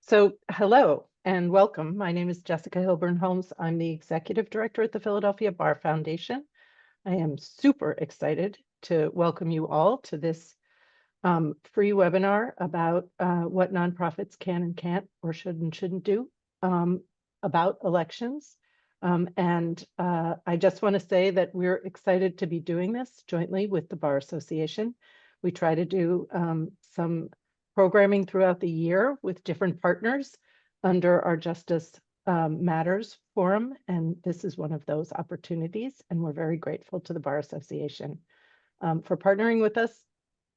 Hello and welcome. My name is Jessica Hilburn Holmes. I'm the Executive Director at the Philadelphia Bar Foundation. I am super excited to welcome you all to this free webinar about what nonprofits can and can't or should and shouldn't do about elections. I just want to say that we're excited to be doing this jointly with the Bar Association. We try to do some programming throughout the year with different partners under our Justice Matters Forum, and this is one of those opportunities, and we're very grateful to the Bar Association for partnering with us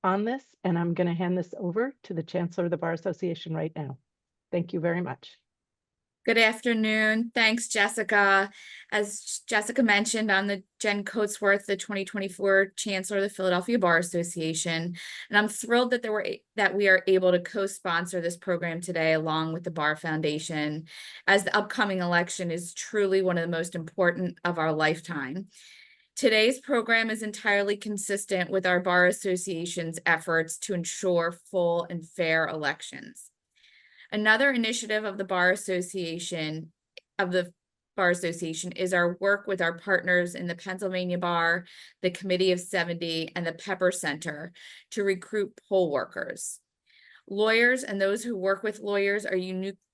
on this, and I'm going to hand this over to the Chancellor of the Bar Association right now. Thank you very much. Good afternoon. Thanks, Jessica. As Jessica mentioned, I'm the Jen Coatsworth, the 2024 Chancellor of the Philadelphia Bar Association, and I'm thrilled that we are able to co-sponsor this program today along with the Bar Foundation, as the upcoming election is truly one of the most important of our lifetime. Today's program is entirely consistent with our Bar Association's efforts to ensure full and fair elections. Another initiative of the Bar Association is our work with our partners in the Pennsylvania Bar, the Committee of 70, and the Pepper Center to recruit poll workers. Lawyers and those who work with lawyers are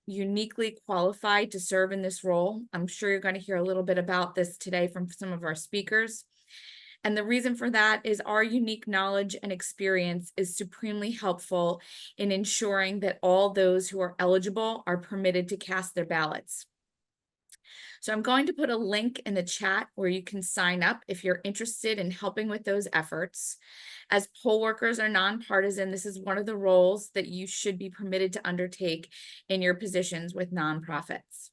uniquely qualified to serve in this role. I'm sure you're going to hear a little bit about this today from some of our speakers. And the reason for that is our unique knowledge and experience is supremely helpful in ensuring that all those who are eligible are permitted to cast their ballots. So I'm going to put a link in the chat where you can sign up if you're interested in helping with those efforts. As poll workers are nonpartisan, this is one of the roles that you should be permitted to undertake in your positions with nonprofits.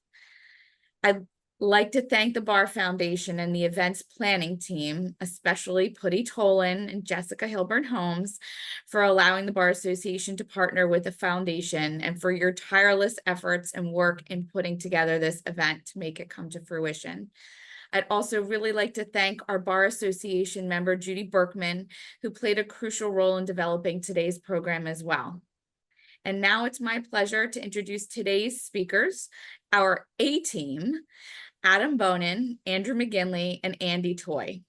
I'd like to thank the Bar Foundation and the events planning team, especially Putty Tolan and Jessica Hilburn Holmes, for allowing the Bar Association to partner with the foundation and for your tireless efforts and work in putting together this event to make it come to fruition. I'd also really like to thank our Bar Association member, Judy Berkman, who played a crucial role in developing today's program as well. And now it's my pleasure to introduce today's speakers, our A-team, Adam Bonin, Andrew McGinley, and Andy Toy.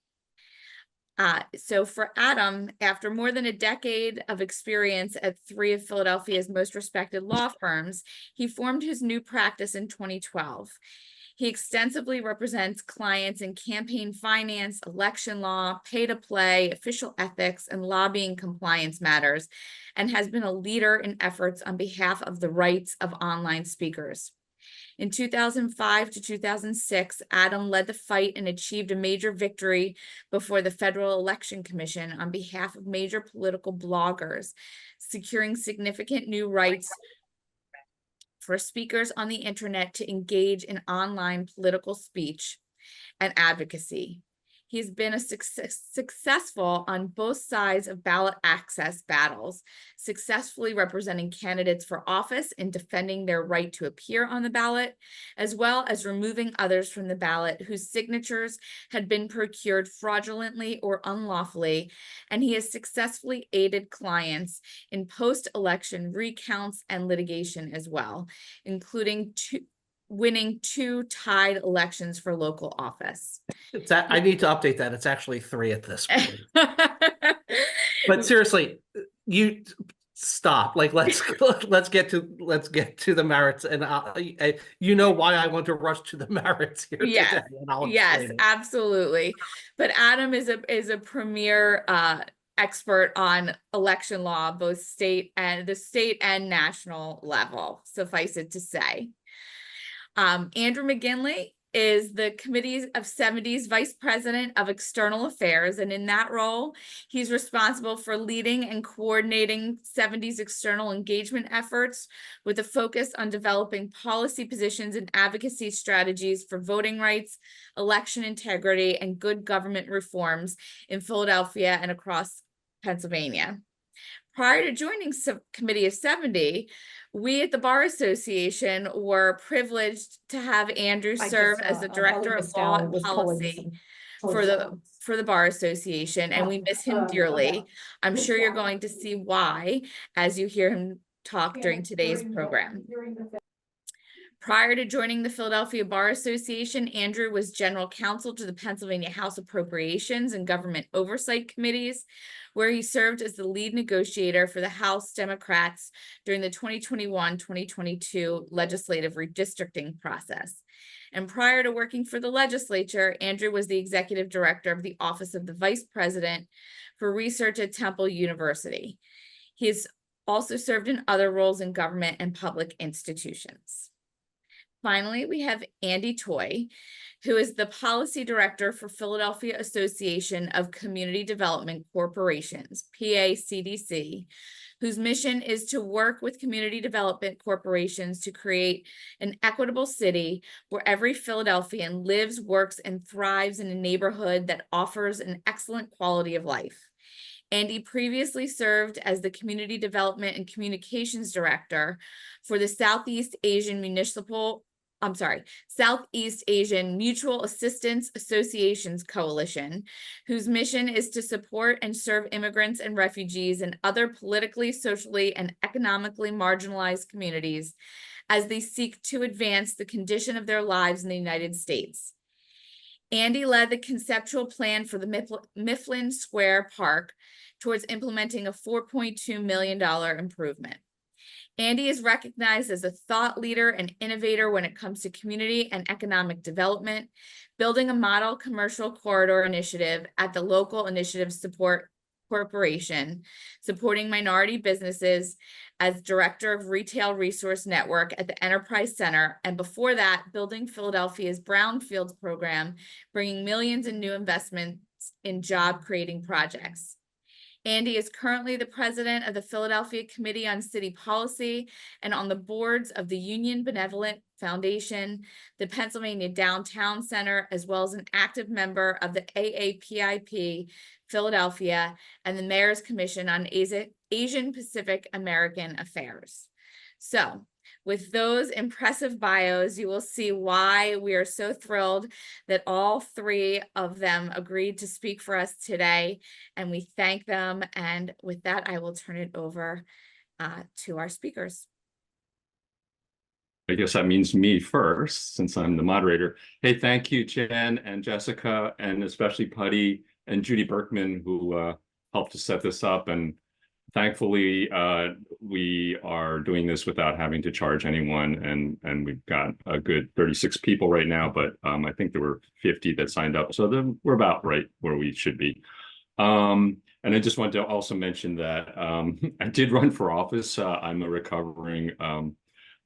So for Adam, after more than a decade of experience at 3 of Philadelphia's most respected law firms, he formed his new practice in 2012. He extensively represents clients in campaign finance, election law, pay-to-play, official ethics, and lobbying compliance matters, and has been a leader in efforts on behalf of the rights of online speakers. In 2005 to 2006, Adam led the fight and achieved a major victory before the Federal Election Commission on behalf of major political bloggers, securing significant new rights for speakers on the internet to engage in online political speech and advocacy. He's been successful on both sides of ballot access battles, successfully representing candidates for office in defending their right to appear on the ballot, as well as removing others from the ballot whose signatures had been procured fraudulently or unlawfully, and he has successfully aided clients in post-election recounts and litigation as well, including winning 2 tied elections for local office. I need to update that. It's actually 3 at this point. But seriously, you stop. Like let's get to the merits, and you know why I want to rush to the merits here today. And yes, absolutely. But Adam is a premier expert on election law, both state and national level, suffice it to say. Andrew McGinley is the Committee of 70's Vice President of External Affairs, and in that role, he's responsible for leading and coordinating 70's external engagement efforts with a focus on developing policy positions and advocacy strategies for voting rights, election integrity, and good government reforms in Philadelphia and across Pennsylvania. Prior to joining Committee of 70, we at the Bar Association were privileged to have Andrew serve as the Director of Law and Policy for the Bar Association, and we miss him dearly. I'm sure you're going to see why as you hear him talk during today's program. Prior to joining the Philadelphia Bar Association, Andrew was general counsel to the Pennsylvania House Appropriations and Government Oversight Committees, where he served as the lead negotiator for the House Democrats during the 2021-2022 legislative redistricting process. And prior to working for the legislature, Andrew was the executive director of the Office of the Vice President for Research at Temple University. He has also served in other roles in government and public institutions. Finally, we have Andy Toy, who is the policy director for Philadelphia Association of Community Development Corporations, PACDC, whose mission is to work with community development corporations to create an equitable city where every Philadelphian lives, works, and thrives in a neighborhood that offers an excellent quality of life. Andy previously served as the Community Development and Communications Director for the Southeast Asian Mutual Assistance Associations Coalition, whose mission is to support and serve immigrants and refugees and other politically, socially, and economically marginalized communities as they seek to advance the condition of their lives in the United States. Andy led the conceptual plan for the Mifflin Square Park towards implementing a $4.2 million improvement. Andy is recognized as a thought leader and innovator when it comes to community and economic development, building a model commercial corridor initiative at the Local Initiative Support Corporation, supporting minority businesses as director of Retail Resource Network at the Enterprise Center, and before that, building Philadelphia's Brownfields program, bringing millions in new investments in job-creating projects. Andy is currently the president of the Philadelphia Committee on City Policy and on the boards of the Union Benevolent Foundation, the Pennsylvania Downtown Center, as well as an active member of the AAPIP Philadelphia and the Mayor's Commission on Asian Pacific American Affairs. So, with those impressive bios, you will see why we are so thrilled that all three of them agreed to speak for us today, and we thank them. And with that, I will turn it over to our speakers. I guess that means me first, since I'm the moderator. Hey, thank you, Jen and Jessica, and especially Putty and Judy Berkman, who helped to set this up. And thankfully, we are doing this without having to charge anyone, and we've got a good 36 people right now, but I think there were 50 that signed up, so then we're about right where we should be. And I just wanted to also mention that I did run for office. I'm a recovering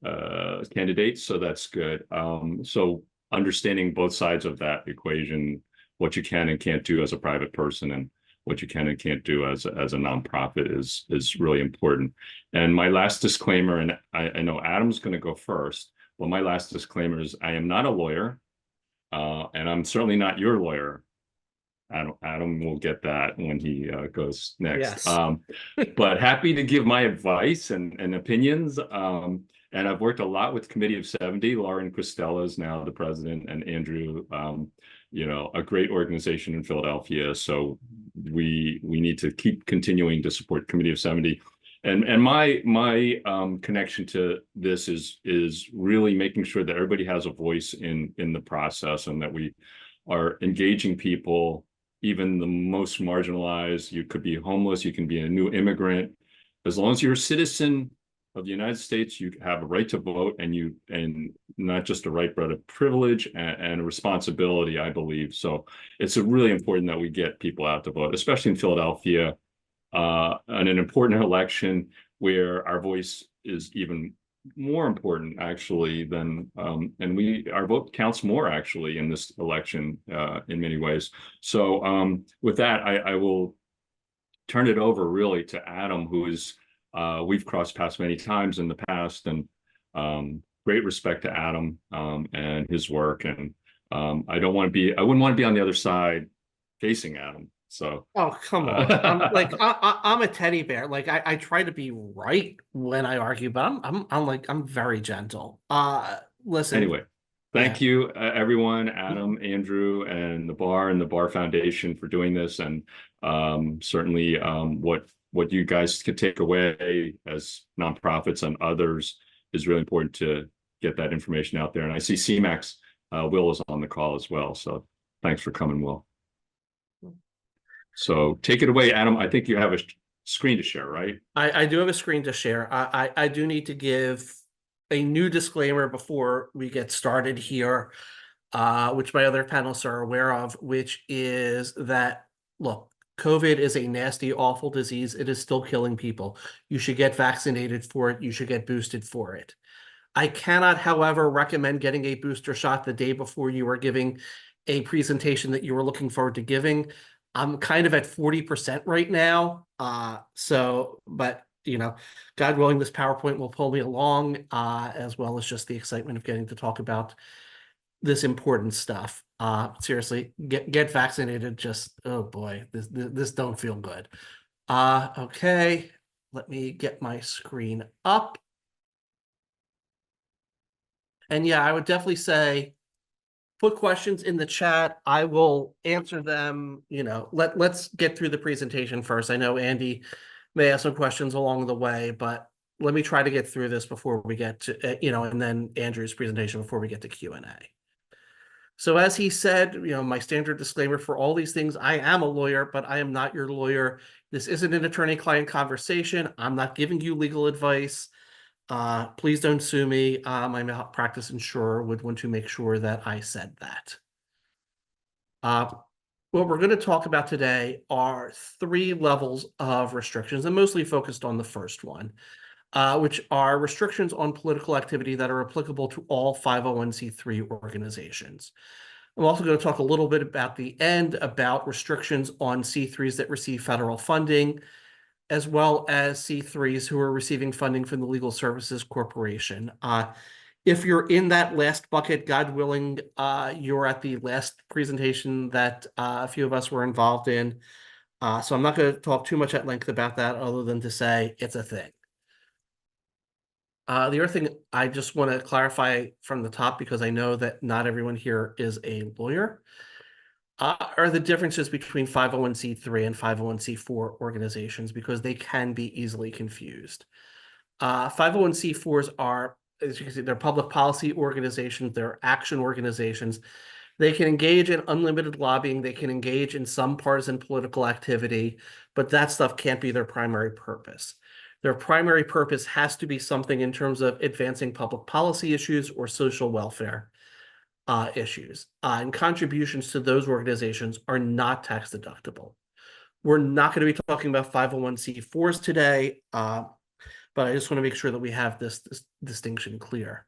candidate, so that's good. So understanding both sides of that equation, what you can and can't do as a private person, and what you can and can't do as a nonprofit is really important. And my last disclaimer, and I know Adam's going to go first, but my last disclaimer is I am not a lawyer, and I'm certainly not your lawyer. Adam will get that when he goes next. Yes. But happy to give my advice and opinions. And I've worked a lot with Committee of 70. Lauren Cristella is now the president, and Andrew, you know, a great organization in Philadelphia. So we need to keep continuing to support Committee of 70. And my connection to this is really making sure that everybody has a voice in the process, and that we are engaging people, even the most marginalized. You could be homeless, you can be a new immigrant. As long as you're a citizen of the United States, you have a right to vote, and not just a right, but a privilege and a responsibility, I believe. So it's really important that we get people out to vote, especially in Philadelphia, in an important election where our voice is even more important, actually, than and our vote counts more, actually, in this election in many ways. So with that, I will turn it over really to Adam, who is we've crossed paths many times in the past, and great respect to Adam and his work. And I wouldn't want to be on the other side facing Adam. So oh, come on. I'm a teddy bear. Like I try to be right when I argue, but I'm very gentle. Listen. Anyway, thank you everyone, Adam, Andrew, and the Bar Foundation for doing this, and certainly what what you guys could take away as nonprofits and others is really important to get that information out there. And I see CMAX, Will is on the call as well. So thanks for coming, Will. So take it away, Adam. I think you have a screen to share, right? I do have a screen to share. I do need to give a new disclaimer before we get started here, which my other panelists are aware of, which is that, look, COVID is a nasty, awful disease. It is still killing people. You should get vaccinated for it. You should get boosted for it. I cannot, however, recommend getting a booster shot the day before you are giving a presentation that you were looking forward to giving. I'm kind of at 40% right now. But you know, God willing, this PowerPoint will pull me along, as well as just the excitement of getting to talk about this important stuff. Seriously, get vaccinated. Just, oh boy, this don't feel good. Okay, let me get my screen up. And yeah, I would definitely say put questions in the chat. I will answer them. You know, let's get through the presentation first. I know Andy may have some questions along the way, but let me try to get through this before we get to, and then Andrew's presentation before we get to Q&A. So as he said, my standard disclaimer for all these things, I am a lawyer, but I am not your lawyer. This isn't an attorney-client conversation. I'm not giving you legal advice. Please don't sue me. My malpractice insurer would want to make sure that I said that. What we're going to talk about today are 3 levels of restrictions, and mostly focused on the first one, which are restrictions on political activity that are applicable to all 501c3 organizations. I'm also going to talk a little bit about the end about restrictions on C3s that receive federal funding, as well as C3s who are receiving funding from the Legal Services Corporation. If you're in that last bucket, God willing, you're at the last presentation that a few of us were involved in. So I'm not going to talk too much at length about that other than to say it's a thing. The other thing I just want to clarify from the top, because I know that not everyone here is a lawyer, are the differences between 501c3 and 501c4 organizations, because they can be easily confused. 501c4s are, as you can see, they're public policy organizations, they're action organizations. They can engage in unlimited lobbying, they can engage in some partisan political activity, but that stuff can't be their primary purpose. Their primary purpose has to be something in terms of advancing public policy issues or social welfare issues. And contributions to those organizations are not tax deductible. We're not going to be talking about 501c4s today, but I just want to make sure that we have this distinction clear.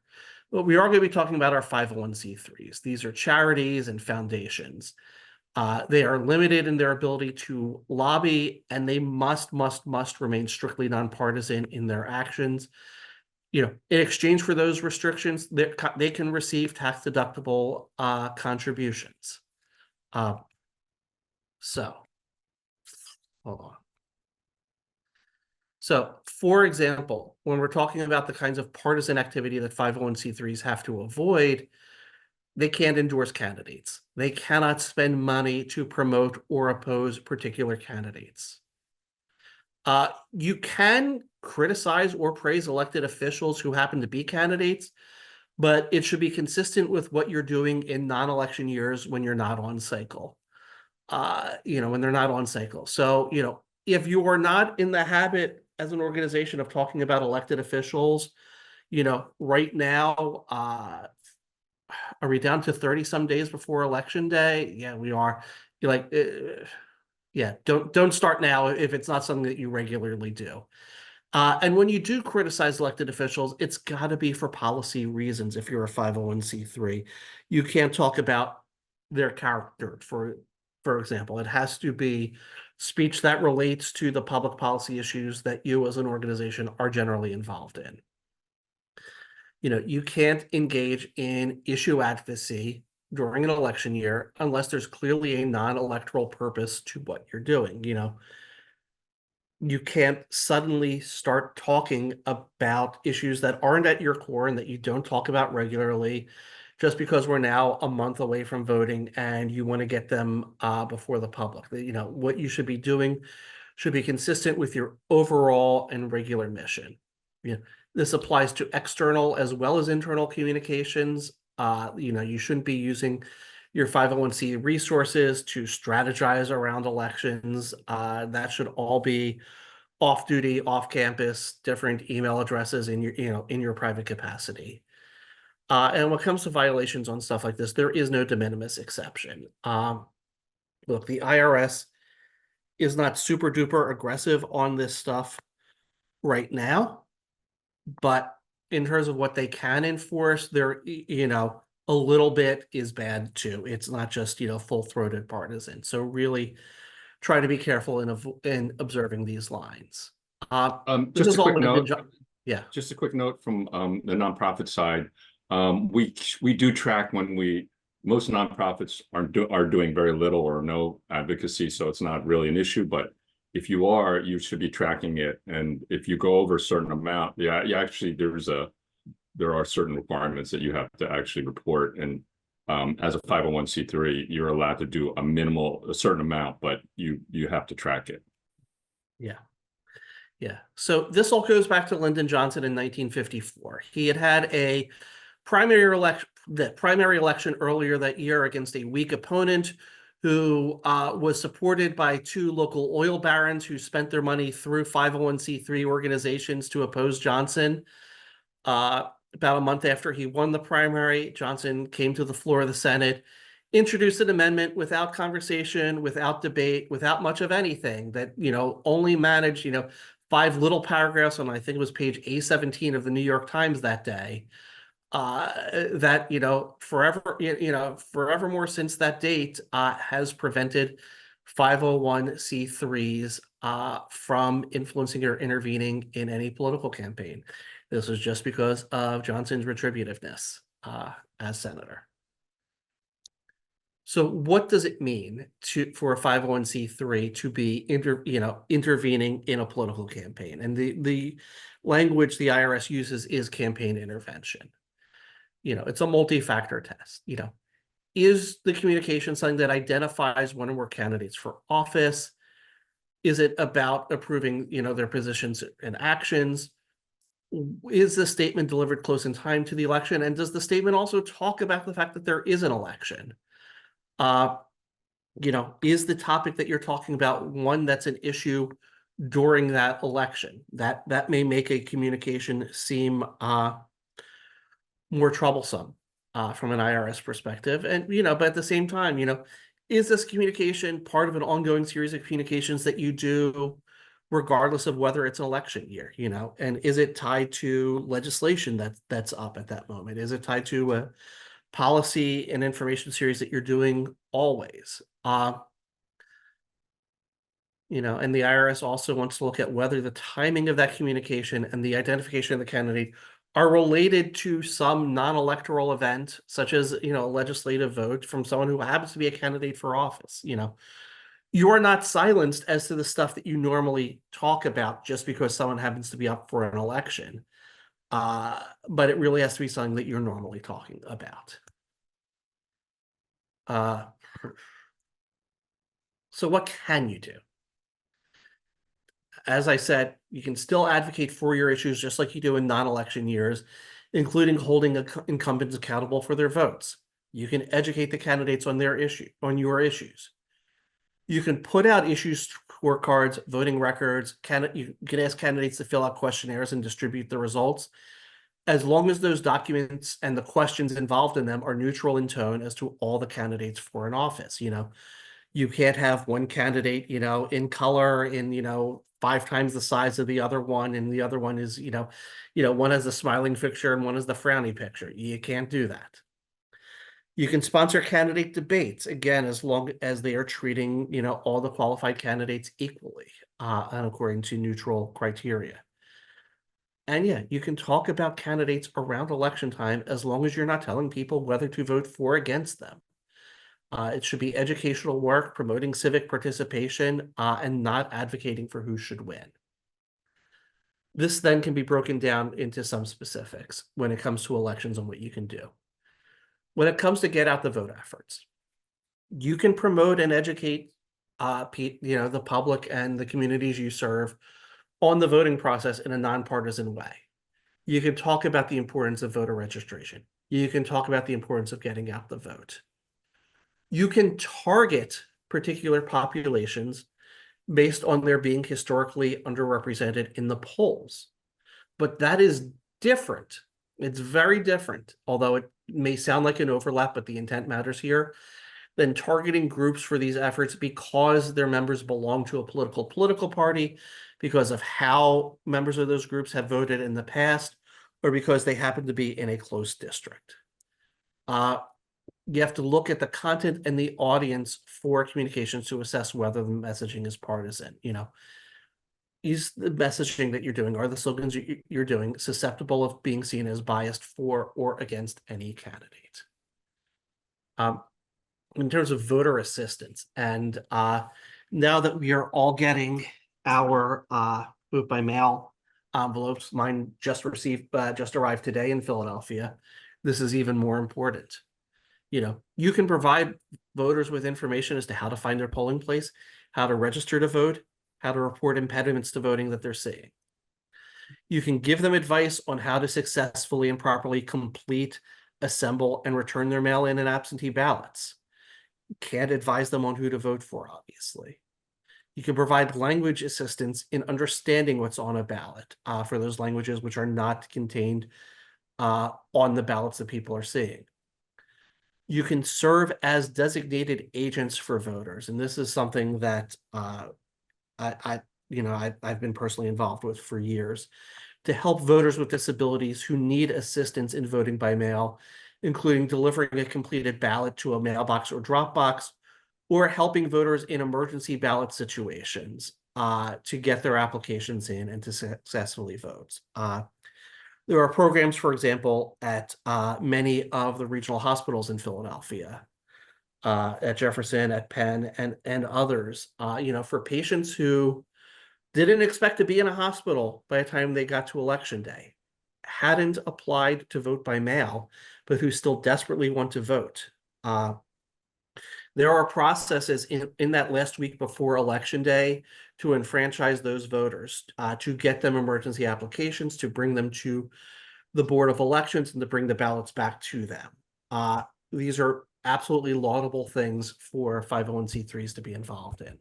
But we are going to be talking about our 501c3s. These are charities and foundations. They are limited in their ability to lobby, and they must remain strictly nonpartisan in their actions. In exchange for those restrictions, they can receive tax-deductible contributions. So, hold on. So, for example, when we're talking about the kinds of partisan activity that 501c3s have to avoid, they can't endorse candidates. They cannot spend money to promote or oppose particular candidates. You can criticize or praise elected officials who happen to be candidates, but it should be consistent with what you're doing in non-election years when you're not on cycle. When they're not on cycle. So, if you are not in the habit as an organization of talking about elected officials, right now, are we down to 30 some days before election day? Yeah, we are. You're like, yeah, don't start now if it's not something that you regularly do. And when you do criticize elected officials, it's got to be for policy reasons. If you're a 501c3, you can't talk about their character, for example. It has to be speech that relates to the public policy issues that you as an organization are generally involved in. You can't engage in issue advocacy during an election year unless there's clearly a non-electoral purpose to what you're doing. You can't suddenly start talking about issues that aren't at your core and that you don't talk about regularly just because we're now a month away from voting and you want to get them before the public. What you should be doing should be consistent with your overall and regular mission. Yeah, this applies to external as well as internal communications. You shouldn't be using your 501c resources to strategize around elections. That should all be off duty, off campus, different email addresses in your private capacity. And when it comes to violations on stuff like this, there is no de minimis exception. Look, the IRS is not super duper aggressive on this stuff right now, but in terms of what they can enforce, there, a little bit is bad too. It's not just, full-throated partisan. So really try to be careful in observing these lines. This Just is a all quick limited. note. Yeah. Just a quick note from the nonprofit side. We do track when most nonprofits are doing very little or no advocacy, so it's not really an issue. But if you are, you should be tracking it. And if you go over a certain amount, actually there are certain requirements that you have to actually report. And as a 501c3, you're allowed to do a certain amount, but you have to track it. Yeah. Yeah. So this all goes back to Lyndon Johnson in 1954. He had the primary election earlier that year against a weak opponent who was supported by two local oil barons who spent their money through 501c3 organizations to oppose Johnson. About a month after he won the primary, Johnson came to the floor of the Senate, introduced an amendment without conversation, without debate, without much of anything that, only managed, 5 little paragraphs on, I think it was page A17 of the New York Times that day, that, forevermore since that date, has prevented 501c3s from influencing or intervening in any political campaign. This was just because of Johnson's retributiveness as senator. So what does it mean for a 501c3 to be intervening in a political campaign? And the language the IRS uses is campaign intervention. It's a multi-factor test. Is the communication something that identifies one or more candidates for office? Is it about approving, their positions and actions? Is the statement delivered close in time to the election? And does the statement also talk about the fact that there is an election? Is the topic that you're talking about one that's an issue during that election? That may make a communication seem more troublesome from an IRS perspective. And, but at the same time, is this communication part of an ongoing series of communications that you do regardless of whether it's an election year, and is it tied to legislation that's up at that moment? Is it tied to a policy and information series that you're doing always? And the IRS also wants to look at whether the timing of that communication and the identification of the candidate are related to some non-electoral event, such as, a legislative vote from someone who happens to be a candidate for office. You are not silenced as to the stuff that you normally talk about just because someone happens to be up for an election. But it really has to be something that you're normally talking about. So what can you do? As I said, you can still advocate for your issues just like you do in non-election years, including holding incumbents accountable for their votes. You can educate the candidates on your issues. You can put out issue scorecards, voting records. You can ask candidates to fill out questionnaires and distribute the results, as long as those documents and the questions involved in them are neutral in tone as to all the candidates for an office. You can't have one candidate, in color in, 5 times the size of the other one, and the other one is, one has the smiling picture and one is the frowny picture. You can't do that. You can sponsor candidate debates, again, as long as they are treating, all the qualified candidates equally and according to neutral criteria. And yeah, you can talk about candidates around election time as long as you're not telling people whether to vote for or against them. It should be educational work, promoting civic participation, and not advocating for who should win. This then can be broken down into some specifics when it comes to elections and what you can do. When it comes to get out the vote efforts, you can promote and educate the public and the communities you serve on the voting process in a nonpartisan way. You can talk about the importance of voter registration. You can talk about the importance of getting out the vote. You can target particular populations based on their being historically underrepresented in the polls. But that is different. It's very different, although it may sound like an overlap, but the intent matters here, than targeting groups for these efforts because their members belong to a political party, because of how members of those groups have voted in the past, or because they happen to be in a close district. You have to look at the content and the audience for communications to assess whether the messaging is partisan. Is the messaging that you're doing, are the slogans you're doing susceptible of being seen as biased for or against any candidate? In terms of voter assistance, and now that we are all getting our vote by mail envelopes, mine just arrived today in Philadelphia, this is even more important. You can provide voters with information as to how to find their polling place, how to register to vote, how to report impediments to voting that they're seeing. You can give them advice on how to successfully and properly complete, assemble, and return their mail-in and absentee ballots. You can't advise them on who to vote for, obviously. You can provide language assistance in understanding what's on a ballot for those languages which are not contained on the ballots that people are seeing. You can serve as designated agents for voters, and this is something that I've been personally involved with for years, to help voters with disabilities who need assistance in voting by mail, including delivering a completed ballot to a mailbox or drop box, or helping voters in emergency ballot situations to get their applications in and to successfully vote. There are programs, for example, at many of the regional hospitals in Philadelphia, at Jefferson, at Penn, and others, for patients who didn't expect to be in a hospital by the time they got to election day, hadn't applied to vote by mail, but who still desperately want to vote. There are processes in that last week before election day to enfranchise those voters, to get them emergency applications, to bring them to the Board of Elections, and to bring the ballots back to them. These are absolutely laudable things for 501c3s to be involved in.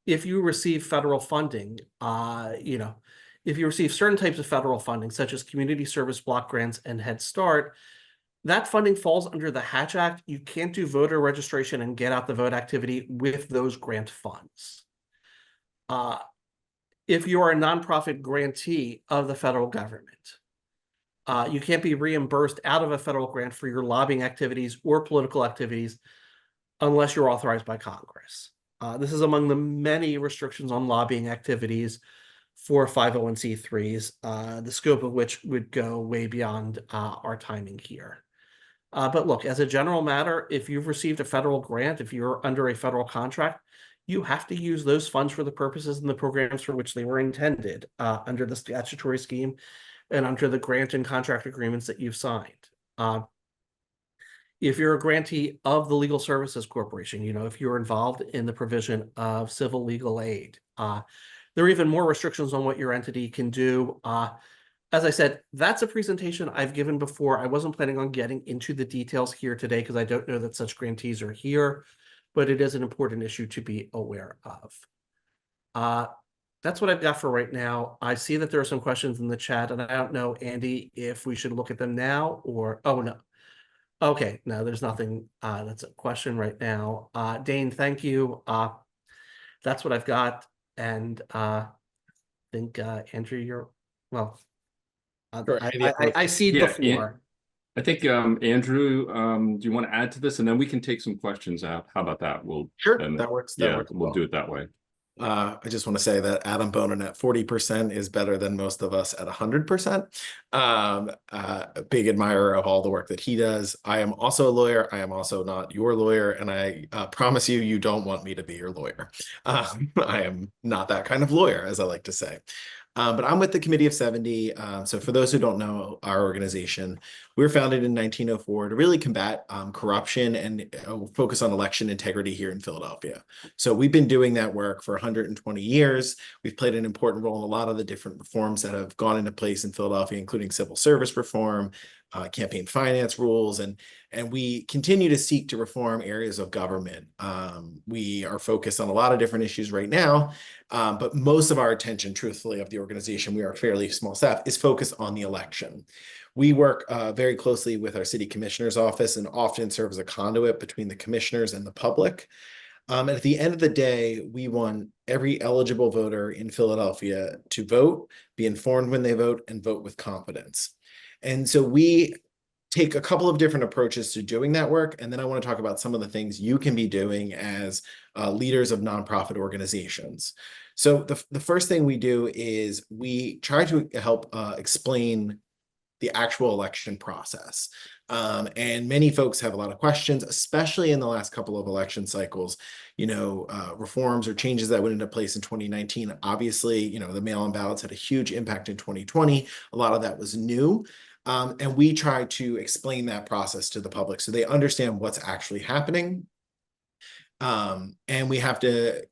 If you receive federal funding, if you receive certain types of federal funding, such as community service block grants and Head Start, that funding falls under the Hatch Act. You can't do voter registration and get out the vote activity with those grant funds. If you are a nonprofit grantee of the federal government, you can't be reimbursed out of a federal grant for your lobbying activities or political activities unless you're authorized by Congress. This is among the many restrictions on lobbying activities for 501c3s, the scope of which would go way beyond our timing here. But look, as a general matter, if you've received a federal grant, if you're under a federal contract, you have to use those funds for the purposes and the programs for which they were intended under the statutory scheme and under the grant and contract agreements that you've signed. If you're a grantee of the Legal Services Corporation, if you're involved in the provision of civil legal aid, there are even more restrictions on what your entity can do. As I said, that's a presentation I've given before. I wasn't planning on getting into the details here today because I don't know that such grantees are here, but it is an important issue to be aware of. That's what I've got for right now. I see that there are some questions in the chat, and I don't know, Andy, if we should look at them now or, oh, no. Okay, no, there's nothing that's a question right now. Dane, thank you. That's what I've got. And I think, Andrew, well, Sure. I see the floor. I think, Andrew, do you want to add to this? And then we can take some questions out. How about that? Sure, that works. We'll do it that way. I just want to say that Adam Bonin at 40% is better than most of us at 100%. A big admirer of all the work that he does. I am also a lawyer. I am also not your lawyer. And I promise you, you don't want me to be your lawyer. I am not that kind of lawyer, as I like to say. But I'm with the Committee of 70. So for those who don't know our organization, we were founded in 1904 to really combat corruption and focus on election integrity here in Philadelphia. So we've been doing that work for 120 years. We've played an important role in a lot of the different reforms that have gone into place in Philadelphia, including civil service reform, campaign finance rules, and we continue to seek to reform areas of government. We are focused on a lot of different issues right now, but most of our attention, truthfully, of the organization, we are a fairly small staff, is focused on the election. We work very closely with our city commissioner's office and often serve as a conduit between the commissioners and the public. And at the end of the day, we want every eligible voter in Philadelphia to vote, be informed when they vote, and vote with confidence. And so we take a couple of different approaches to doing that work. And then I want to talk about some of the things you can be doing as leaders of nonprofit organizations. So the first thing we do is we try to help explain the actual election process. And many folks have a lot of questions, especially in the last couple of election cycles. Reforms or changes that went into place in 2019. Obviously, the mail-in ballots had a huge impact in 2020. A lot of that was new. And we try to explain that process to the public so they understand what's actually happening. And we have to,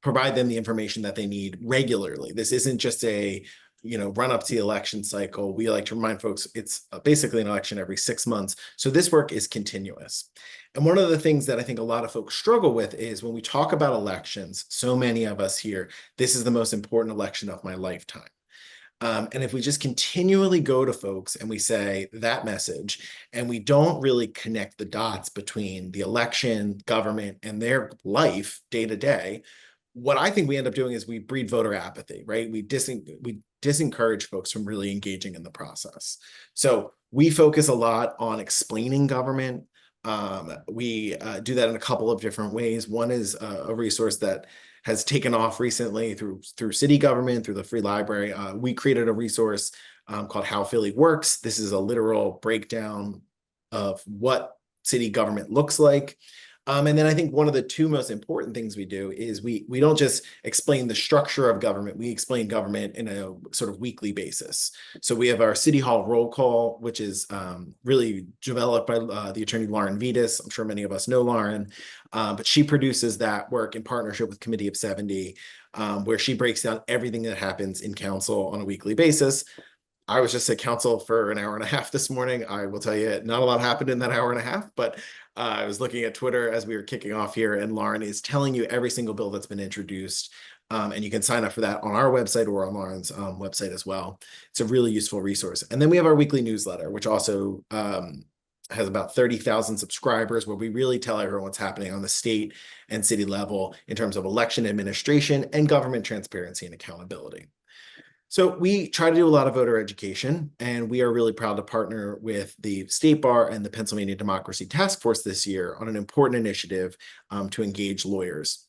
provide them the information that they need regularly. This isn't just a, run up to the election cycle. We like to remind folks it's basically an election every 6 months. So this work is continuous. And one of the things that I think a lot of folks struggle with is when we talk about elections, so many of us here, this is the most important election of my lifetime. And if we just continually go to folks and we say that message, and we don't really connect the dots between the election, government, and their life day to day, what I think we end up doing is we breed voter apathy, right? We disencourage folks from really engaging in the process. So we focus a lot on explaining government. We do that in a couple of different ways. One is a resource that has taken off recently through city government, through the free library. We created a resource called How Philly Works. This is a literal breakdown of what city government looks like. And then I think one of the two most important things we do is we don't just explain the structure of government, we explain government in a sort of weekly basis. So we have our City Hall roll call, which is really developed by the attorney Lauren Vitas. I'm sure many of us know Lauren, but she produces that work in partnership with Committee of 70, where she breaks down everything that happens in council on a weekly basis. I was just at council for an hour and a half this morning. I will tell you, not a lot happened in that hour and a half, but I was looking at Twitter as we were kicking off here, and Lauren is telling you every single bill that's been introduced. And you can sign up for that on our website or on Lauren's website as well. It's a really useful resource. And then we have our weekly newsletter, which also has about 30,000 subscribers, where we really tell everyone what's happening on the state and city level in terms of election administration and government transparency and accountability. So we try to do a lot of voter education, and we are really proud to partner with the State Bar and the Pennsylvania Democracy Task Force this year on an important initiative to engage lawyers.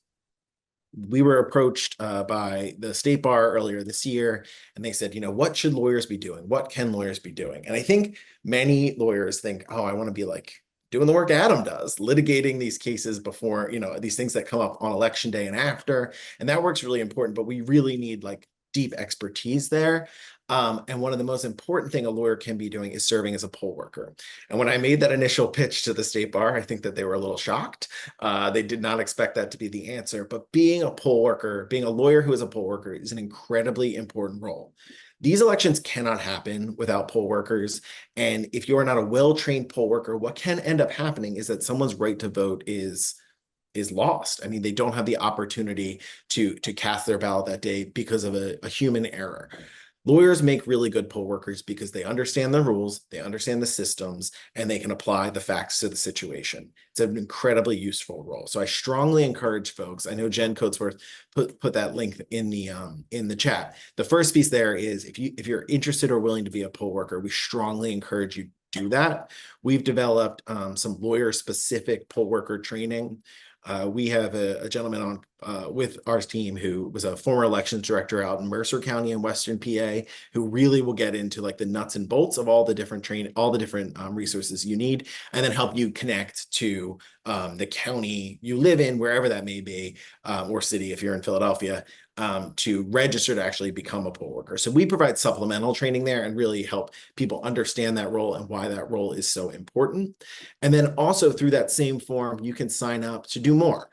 We were approached by the State Bar earlier this year, and they said, what should lawyers be doing? What can lawyers be doing? And I think many lawyers think, oh, I want to be like doing the work Adam does, litigating these cases before, these things that come up on election day and after. And that work's really important, but we really need deep expertise there. And one of the most important thing a lawyer can be doing is serving as a poll worker. And when I made that initial pitch to the State Bar, I think that they were a little shocked. They did not expect that to be the answer. But being a poll worker, being a lawyer who is a poll worker, is an incredibly important role. These elections cannot happen without poll workers. And if you are not a well-trained poll worker, what can end up happening is that someone's right to vote is lost. I mean, they don't have the opportunity to cast their ballot that day because of a human error. Lawyers make really good poll workers because they understand the rules, they understand the systems, and they can apply the facts to the situation. It's an incredibly useful role. So I strongly encourage folks. I know Jen Coatsworth put that link in the chat. The first piece there is if you're interested or willing to be a poll worker, we strongly encourage you to do that. We've developed some lawyer-specific poll worker training. We have a gentleman on with our team who was a former elections director out in Mercer County in Western PA, who really will get into the nuts and bolts of all the different resources you need, and then help you connect to the county you live in, wherever that may be, or city if you're in Philadelphia, to register to actually become a poll worker. So we provide supplemental training there and really help people understand that role and why that role is so important. And then also through that same form, you can sign up to do more.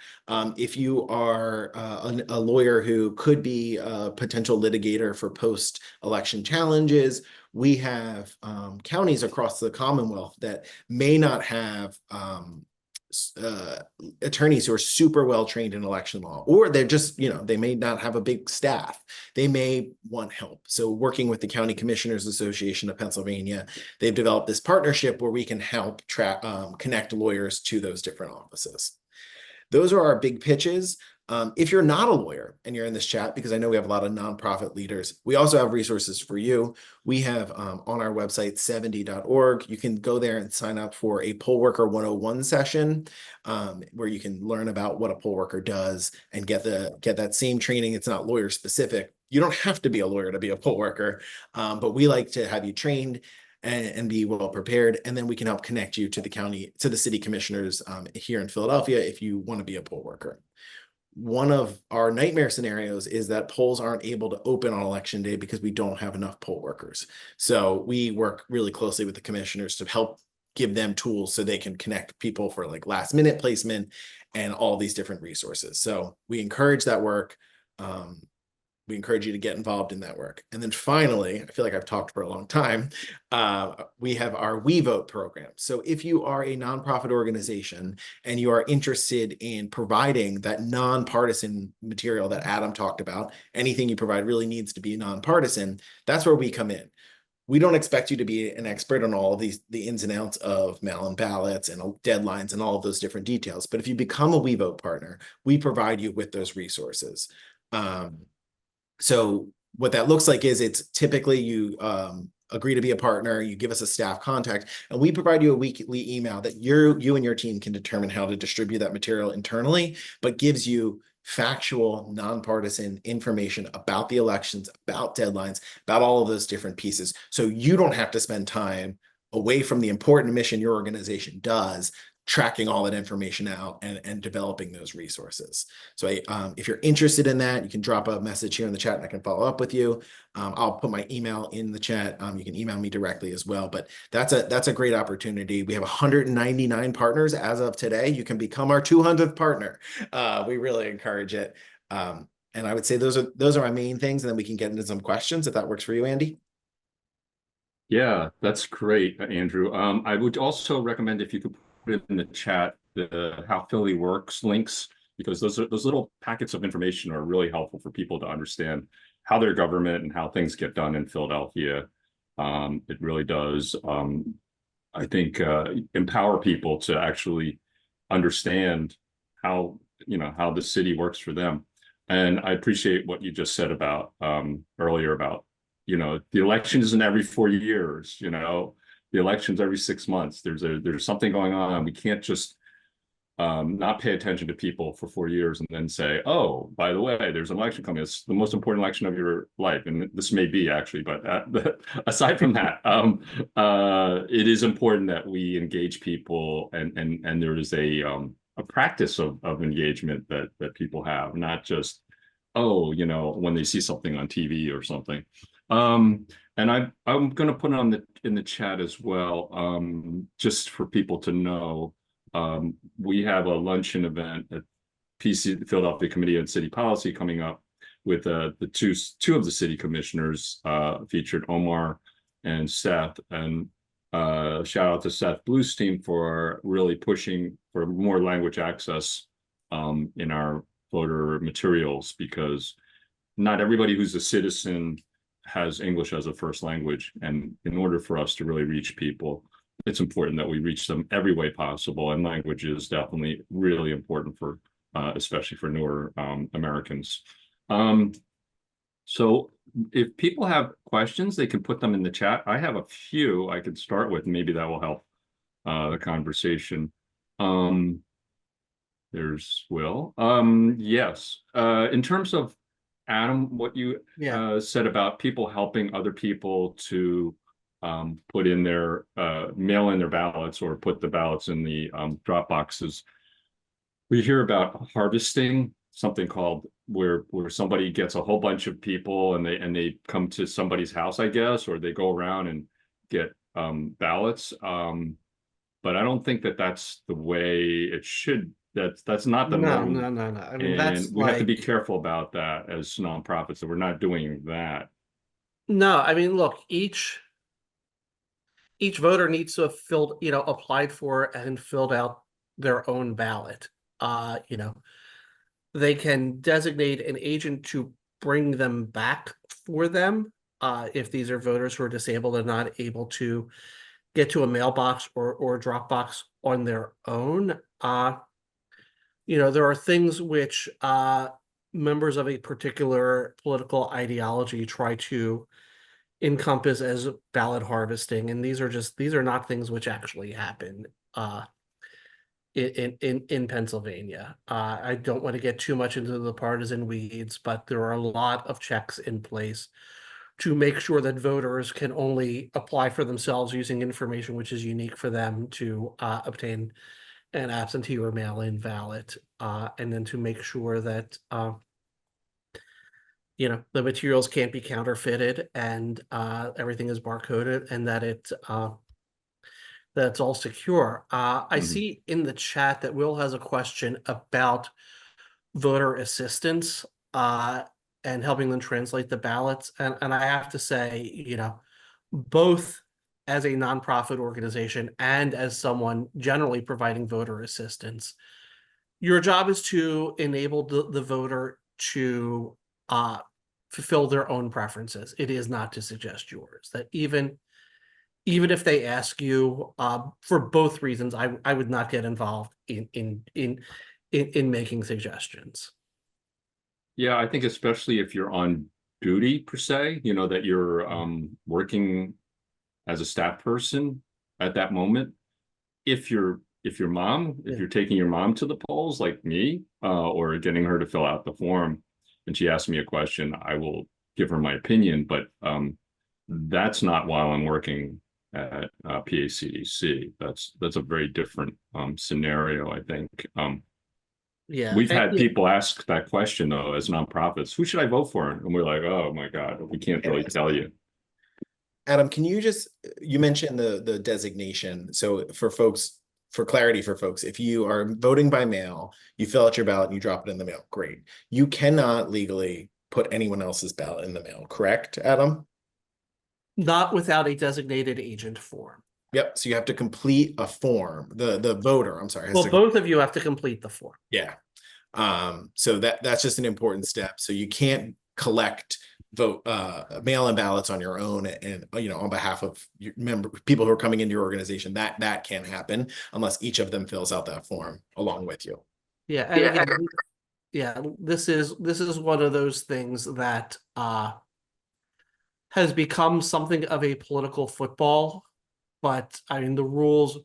If you are a lawyer who could be a potential litigator for post-election challenges, we have counties across the Commonwealth that may not have attorneys who are super well trained in election law, or they're just, they may not have a big staff. They may want help. So working with the County Commissioners Association of Pennsylvania, they've developed this partnership where we can help connect lawyers to those different offices. Those are our big pitches. If you're not a lawyer and you're in this chat, because I know we have a lot of nonprofit leaders, we also have resources for you. We have on our website, 70.org, you can go there and sign up for a Poll Worker 101 session where you can learn about what a poll worker does and get that same training. It's not lawyer specific. You don't have to be a lawyer to be a poll worker, but we like to have you trained and be well prepared, and then we can help connect you to the city commissioners here in Philadelphia if you want to be a poll worker. One of our nightmare scenarios is that polls aren't able to open on election day because we don't have enough poll workers. So we work really closely with the commissioners to help give them tools so they can connect people for like last minute placement and all these different resources. So we encourage that work. We encourage you to get involved in that work. And then finally, I feel like I've talked for a long time, we have our We Vote program. So if you are a nonprofit organization and you are interested in providing that nonpartisan material that Adam talked about, anything you provide really needs to be nonpartisan, that's where we come in. We don't expect you to be an expert on all of the ins and outs of mail-in ballots and deadlines and all of those different details. But if you become a We Vote partner, we provide you with those resources. So what that looks like is it's typically you agree to be a partner, you give us a staff contact, and we provide you a weekly email that you and your team can determine how to distribute that material internally, but gives you factual, nonpartisan information about the elections, about deadlines, about all of those different pieces. So you don't have to spend time away from the important mission your organization does, tracking all that information out and developing those resources. So if you're interested in that, you can drop a message here in the chat and I can follow up with you. I'll put my email in the chat. You can email me directly as well, but that's a great opportunity. We have 199 partners as of today. You can become our 200th partner. We really encourage it. And I would say those are my main things, and then we can get into some questions if that works for you, Andy. Yeah, that's great, Andrew. I would also recommend if you could put it in the chat, the How Philly Works links, because those little packets of information are really helpful for people to understand how their government and how things get done in Philadelphia. It really does, I think, empower people to actually understand how the city works for them. And I appreciate what you just said about earlier about, the election isn't every 4 years, the election's every 6 months. There's something going on. We can't just not pay attention to people for 4 years and then say, oh, by the way, there's an election coming. It's the most important election of your life. And this may be actually, but aside from that, it is important that we engage people and there is a practice of engagement that people have, not just, oh, when they see something on TV or something. And I'm going to put it in the chat as well, just for people to know. We have a luncheon event at PC, the Philadelphia Committee on City Policy, coming up with the two of the city commissioners, featured Omar and Seth. And shout out to Seth Bluestein for really pushing for more language access in our voter materials, because not everybody who's a citizen has English as a first language. And in order for us to really reach people, it's important that we reach them every way possible. And language is definitely really important for, especially for newer Americans. So if people have questions, they can put them in the chat. I have a few I could start with. Maybe that will help the conversation. There's Will. Yes. In terms of Adam, what you said about people helping other people to put in their mail in their ballots or put the ballots in the drop boxes. We hear about harvesting something called where somebody gets a whole bunch of people and they come to somebody's house, I guess, or they go around and get ballots. But I don't think that that's the way it should. That's not the No, norm. no. I mean, And that's we have to be like, careful about that as nonprofits, that we're not doing that. no, I mean, look, each voter needs to have applied for and filled out their own ballot. They can designate an agent to bring them back for them. If these are voters who are disabled and not able to get to a mailbox or drop box on their own. There are things which members of a particular political ideology try to encompass as ballot harvesting, and these are not things which actually happen in Pennsylvania. I don't want to get too much into the partisan weeds, but there are a lot of checks in place to make sure that voters can only apply for themselves using information which is unique for them to obtain an absentee or mail-in ballot, and then to make sure that the materials can't be counterfeited and everything is barcoded, and that it's all secure. I Mhm. see in the chat that Will has a question about voter assistance and helping them translate the ballots. And I have to say, both as a nonprofit organization and as someone generally providing voter assistance, your job is to enable the voter to fulfill their own preferences. It is not to suggest yours. That even if they ask you for both reasons, I would not get involved in making suggestions. Yeah, I think especially if you're on duty per se, that you're working as a staff person at that moment. If you're taking your mom to the polls like me, or getting her to fill out the form and she asks me a question, I will give her my opinion, but that's not while I'm working at PACDC. That's a very different scenario, I think. Yeah, We've had people ask that question though, as nonprofits, who should I vote for? And we're like, oh my God, we can't really tell you. Adam, you mentioned the designation. So for clarity for folks, if you are voting by mail, you fill out your ballot and you drop it in the mail, great. You cannot legally put anyone else's ballot in the mail, correct, Adam? Not without a designated agent form. Yep, so you have to complete a form. The voter, I'm sorry, has Well, to both of you have to complete the form. Yeah. So that's just an important step. So you can't collect mail-in ballots on your own and on behalf of your people who are coming into your organization. That can't happen unless each of them fills out that form along with you. Yeah, and again, this is one of those things that has become something of a political football. But I mean, the rules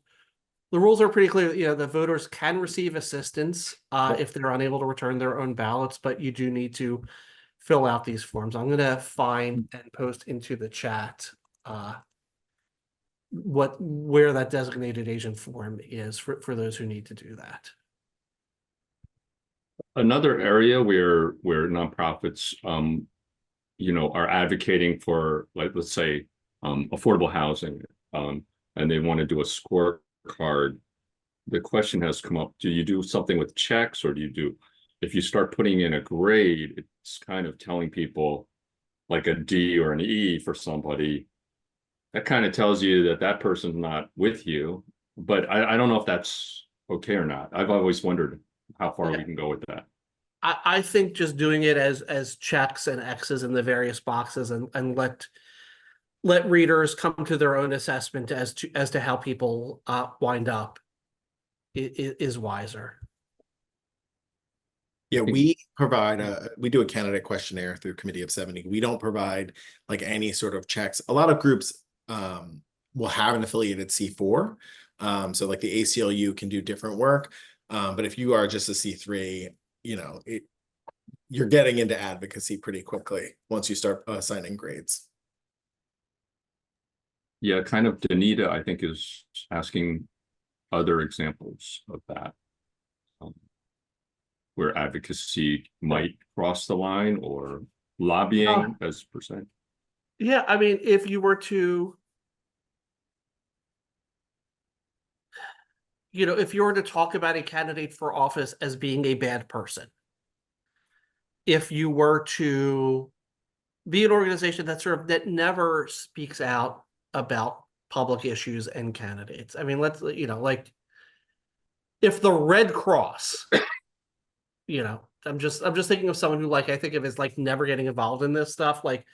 are pretty clear. The voters can receive assistance if they're unable to return their own ballots, but you do need to fill out these forms. I'm going to find and post into the chat where that designated agent form is for those who need to do that. Another area where nonprofits are advocating for, like, let's say affordable housing, and they want to do a scorecard. The question has come up, do you do something with checks, or if you start putting in a grade, it's kind of telling people like a D or an E for somebody. That kind of tells you that person's not with you, but I don't know if that's okay or not. I've always wondered how far we can go with that. I think just doing it as checks and X's in the various boxes and let readers come to their own assessment as to how people wind up is wiser. Yeah, we do a candidate questionnaire through Committee of 70. We don't provide like any sort of checks. A lot of groups will have an affiliated C4. So like the ACLU can do different work. But if you are just a C3, you're getting into advocacy pretty quickly once you start assigning grades. Yeah, kind of Danita, I think, is asking other examples of that. where advocacy might cross the line, or lobbying as percent? Yeah, I mean, if you were to, if you were to talk about a candidate for office as being a bad person, if you were to be an organization that never speaks out about public issues and candidates. I mean, let's, like, if the Red Cross, I'm just thinking of someone who, like, I think of as like never getting involved in this stuff, like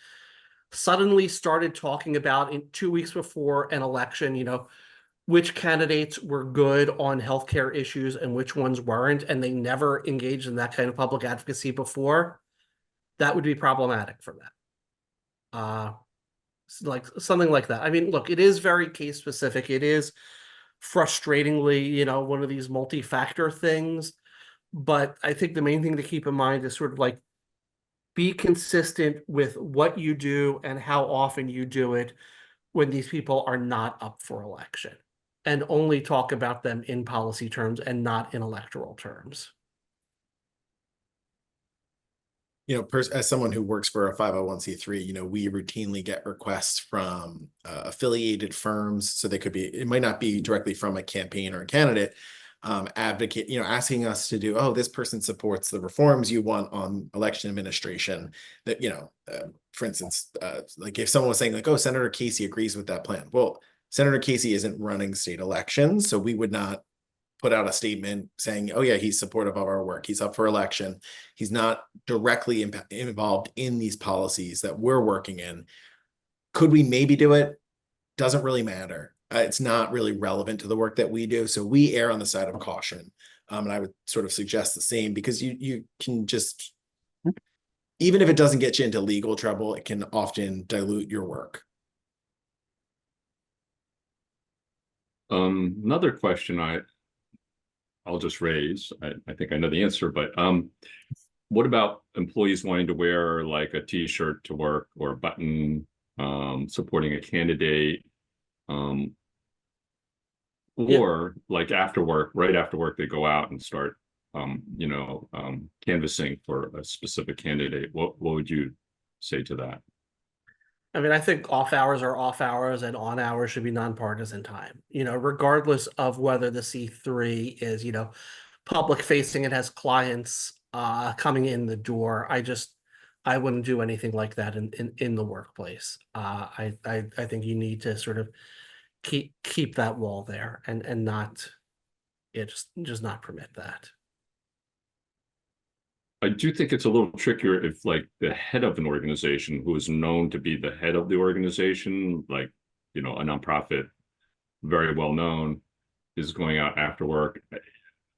suddenly started talking about in 2 weeks before an election, which candidates were good on healthcare issues and which ones weren't, and they never engaged in that kind of public advocacy before, that would be problematic for them. Like something like that. I mean, look, it is very case specific. It is frustratingly, one of these multi-factor things. But I think the main thing to keep in mind is sort of like be consistent with what you do and how often you do it when these people are not up for election, and only talk about them in policy terms and not in electoral terms. As someone who works for a 501c3, we routinely get requests from affiliated firms. So it might not be directly from a campaign or a candidate, advocate, asking us to do, this person supports the reforms you want on election administration. That, for instance, like if someone was saying like, Senator Casey agrees with that plan. Well, Senator Casey isn't running state elections, so we would not put out a statement saying, he's supportive of our work. He's up for election. He's not directly involved in these policies that we're working in. Could we maybe do it? Doesn't really matter. It's not really relevant to the work that we do. So we err on the side of caution. And I would sort of suggest the same, because you can just, even if it doesn't get you into legal trouble, it can often dilute your work. Another question I'll just raise. I think I know the answer, but what about employees wanting to wear like a t-shirt to work, or a button supporting a candidate, or like after work, right after work, they go out and start canvassing for a specific candidate? What would you say to that? I mean, I think off hours are off hours and on hours should be nonpartisan time, regardless of whether the C3 is, public facing and has clients coming in the door. I wouldn't do anything like that in the workplace. I think you need to sort of keep that wall there and not, just not permit that. I do think it's a little trickier if like the head of an organization, who is known to be the head of the organization, like, a nonprofit, very well known, is going out after work.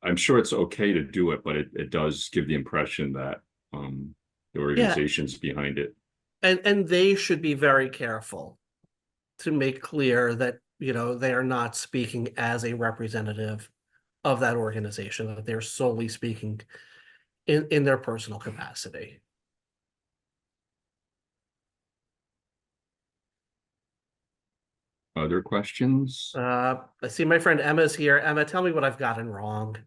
I'm sure it's okay to do it, but it does give the impression that the organization's behind it. And they should be very careful to make clear that, they are not speaking as a representative of that organization, that they're solely speaking in their personal capacity. Other questions? I see my friend Emma's here. Emma, tell me what I've gotten wrong.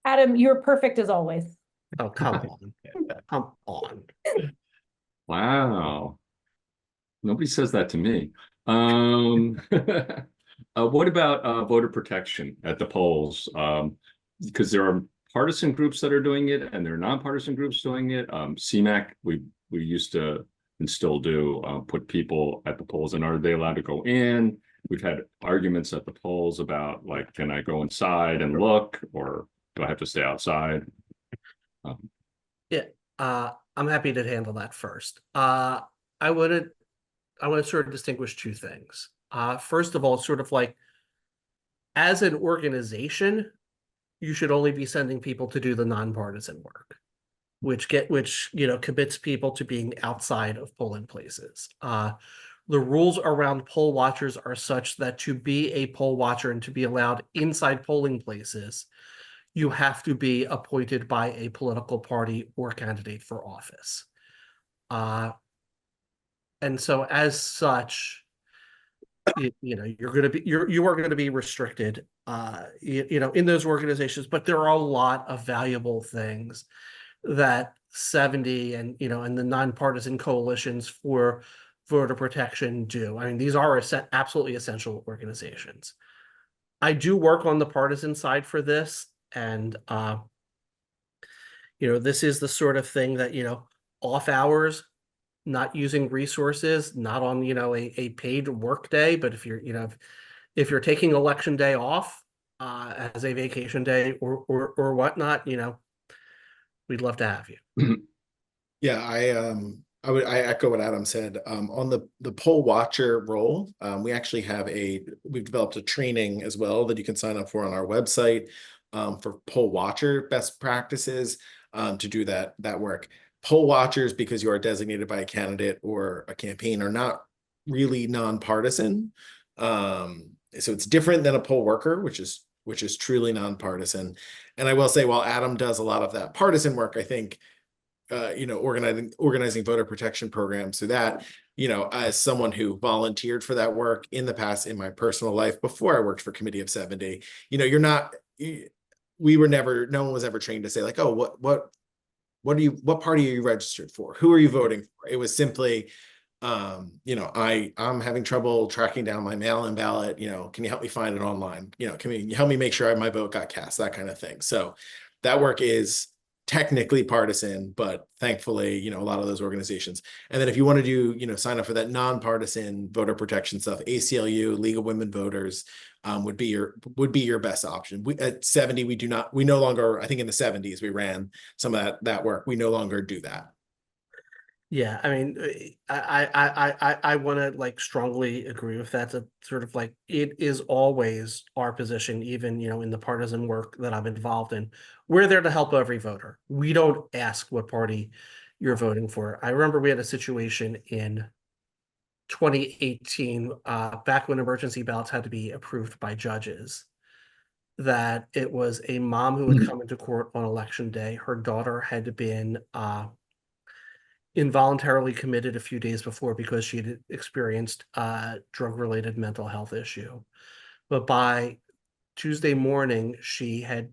Adam, you're perfect as always. Oh, come on. Come on. Wow. Nobody says that to me. What about voter protection at the polls? Because there are partisan groups that are doing it, and there are nonpartisan groups doing it. CMAC, we used to, and still do, put people at the polls, and are they allowed to go in? We've had arguments at the polls about, like, can I go inside and look, or do I have to stay outside? I'm happy to handle that first. I want to sort of distinguish two things. First of all, sort of like, as an organization, you should only be sending people to do the nonpartisan work, which commits people to being outside of polling places. The rules around poll watchers are such that to be a poll watcher and to be allowed inside polling places, you have to be appointed by a political party or candidate for office. And so as such, you are going to be restricted in those organizations, but there are a lot of valuable things that 70 and, and the nonpartisan coalitions for voter protection do. I mean, these are absolutely essential organizations. I do work on the partisan side for this, and this is the sort of thing that, off hours, not using resources, not on, a paid work day, but if you're taking election day off as a vacation day or whatnot, we'd love to have you. Yeah, I echo what Adam said. On the poll watcher role, we've developed a training as well that you can sign up for on our website for poll watcher best practices to do that work. Poll watchers, because you are designated by a candidate or a campaign, are not really nonpartisan. So it's different than a poll worker, which is truly nonpartisan. And I will say, while Adam does a lot of that partisan work, I think organizing voter protection programs through that, as someone who volunteered for that work in the past in my personal life before I worked for Committee of 70, no one was ever trained to say like, oh, what party are you registered for? Who are you voting for? It was simply, I'm having trouble tracking down my mail-in ballot. Can you help me find it online? Can you help me make sure my vote got cast? That kind of thing. So that work is technically partisan, but thankfully, a lot of those organizations. And then if you want to do, sign up for that nonpartisan voter protection stuff, ACLU, League of Women Voters, would be your best option. At 70, we no longer, I think in the 70s, we ran some of that work. We no longer do that. Yeah, I mean, I want to like strongly agree with that. That sort of like it is always our position, even in the partisan work that I'm involved in. We're there to help every voter. We don't ask what party you're voting for. I remember we had a situation in 2018, back when emergency ballots had to be approved by judges, that it was a mom who had come into court on election day. Her daughter had been involuntarily committed a few days before because she had experienced a drug-related mental health issue. But by Tuesday morning, she had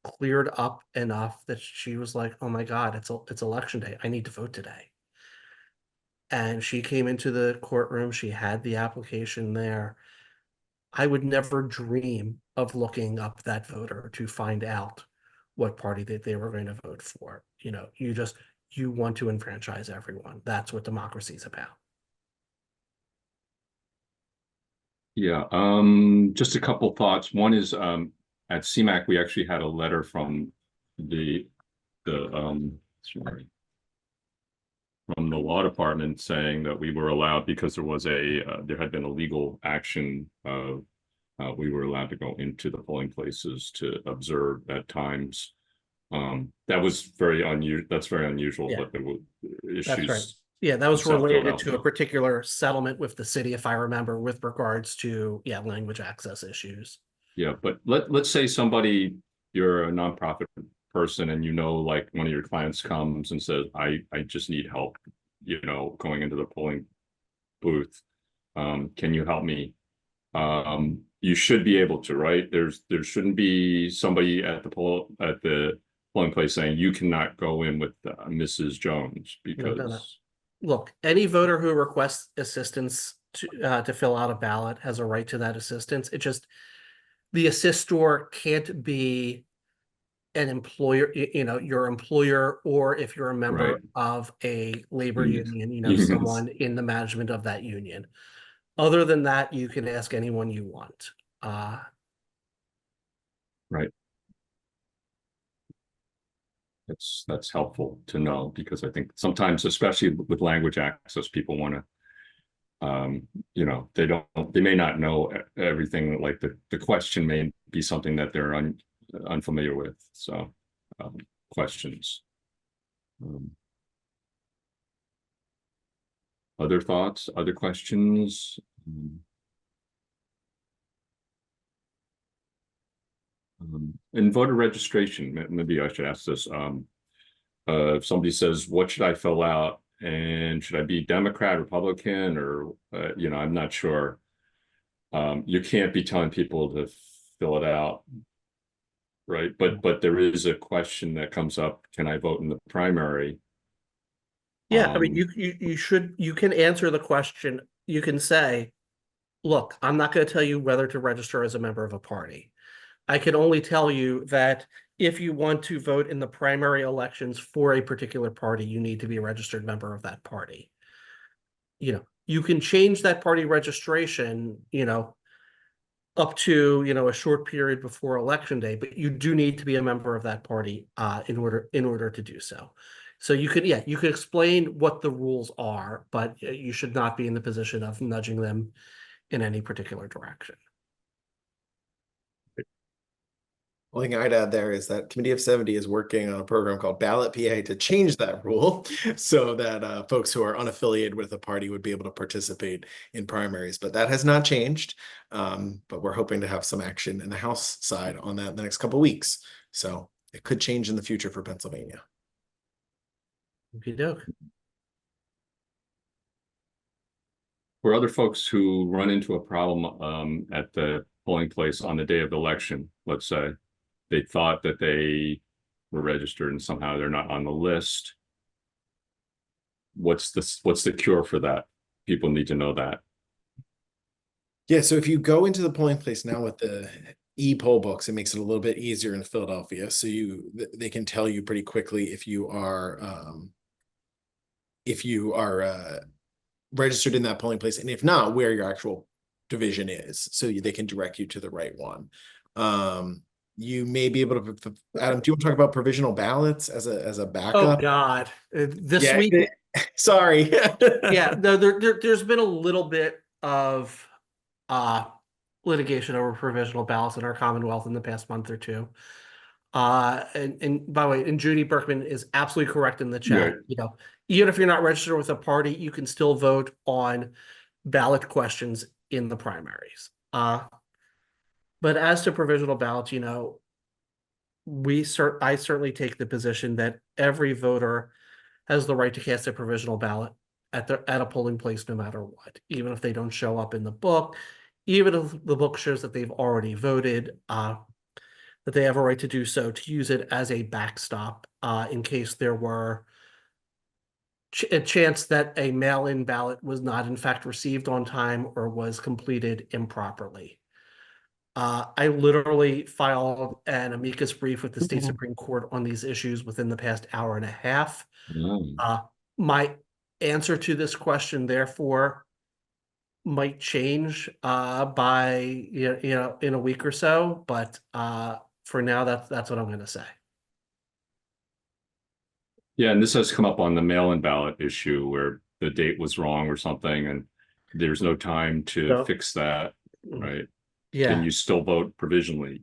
cleared up enough that she was like, oh my God, it's election day. I need to vote today. And she came into the courtroom. She had the application there. I would never dream of looking up that voter to find out what party that they were going to vote for. You want to enfranchise everyone. That's what democracy is about. Yeah, just a couple thoughts. One is at CMAC, we actually had a letter from the law department saying that we were allowed, because there had been a legal action, we were allowed to go into the polling places to observe at times. That was very unusual. That's very unusual, Yeah. but there were issues. That's right. Yeah, that was South related to Philadelphia. a particular settlement with the city, if I remember, with regards to language access issues. Yeah, but let's say you're a nonprofit person, and like one of your clients comes and says, I just need help, going into the polling booth. Can you help me? You should be able to, right? There shouldn't be somebody at the polling place saying you cannot go in with Mrs. Jones, because No. Look, any voter who requests assistance to fill out a ballot has a right to that assistance. It just, the assistor can't be an employer, your employer, or if you're a member Right. of a labor Unions. union, Unions. someone in the management of that union. Other than that, you can ask anyone you want. Right. That's helpful to know, because I think sometimes, especially with language access, people want to, they may not know everything. Like the question may be something that they're unfamiliar with. So questions. Other thoughts, other questions? In voter registration, maybe I should ask this. If somebody says, what should I fill out? And should I be Democrat, Republican, or, I'm not sure. You can't be telling people to fill it out. Right, but there is a question that comes up, can I vote in the primary? Yeah, I mean, Um, you can answer the question. You can say, look, I'm not going to tell you whether to register as a member of a party. I can only tell you that if you want to vote in the primary elections for a particular party, you need to be a registered member of that party. You know, you can change that party registration, up to, a short period before election day, but you do need to be a member of that party in order to do so. So you could explain what the rules are, but you should not be in the position of nudging them in any particular direction. Only thing I'd add there is that Committee of 70 is working on a program called Ballot PA to change that rule so that folks who are unaffiliated with a party would be able to participate in primaries. But that has not changed. But we're hoping to have some action in the House side on that in the next couple of weeks. So it could change in the future for Pennsylvania. Okey-doke. for other folks who run into a problem at the polling place on the day of the election, let's say, they thought that they were registered and somehow they're not on the list. What's the cure for that? People need to know that. Yeah, so if you go into the polling place now with the e-poll books, it makes it a little bit easier in Philadelphia. So they can tell you pretty quickly if you are registered in that polling place, and if not, where your actual division is, so they can direct you to the right one. You may be able to, Adam, do you want to talk about provisional ballots as a Oh backup? God, this Yeah, week. Sorry. Yeah, no, there's been a little bit of litigation over provisional ballots in our Commonwealth in the past month or two. And by the way, and Judy Berkman is absolutely correct in the chat. Yeah. Even if you're not registered with a party, you can still vote on ballot questions in the primaries. But as to provisional ballots, I certainly take the position that every voter has the right to cast a provisional ballot at a polling place, no matter what, even if they don't show up in the book, even if the book shows that they've already voted, that they have a right to do so, to use it as a backstop in case there were a chance that a mail-in ballot was not in fact received on time or was completed improperly. I literally filed an amicus brief with the state Supreme Court on these issues within the past hour and a half. My answer to this question, therefore, might change by in a week or so, but for now, that's what I'm going to say. Yeah, and this has come up on the mail-in ballot issue where the date was wrong or something, and there's no time to fix that, right? Yeah. Can you still vote provisionally,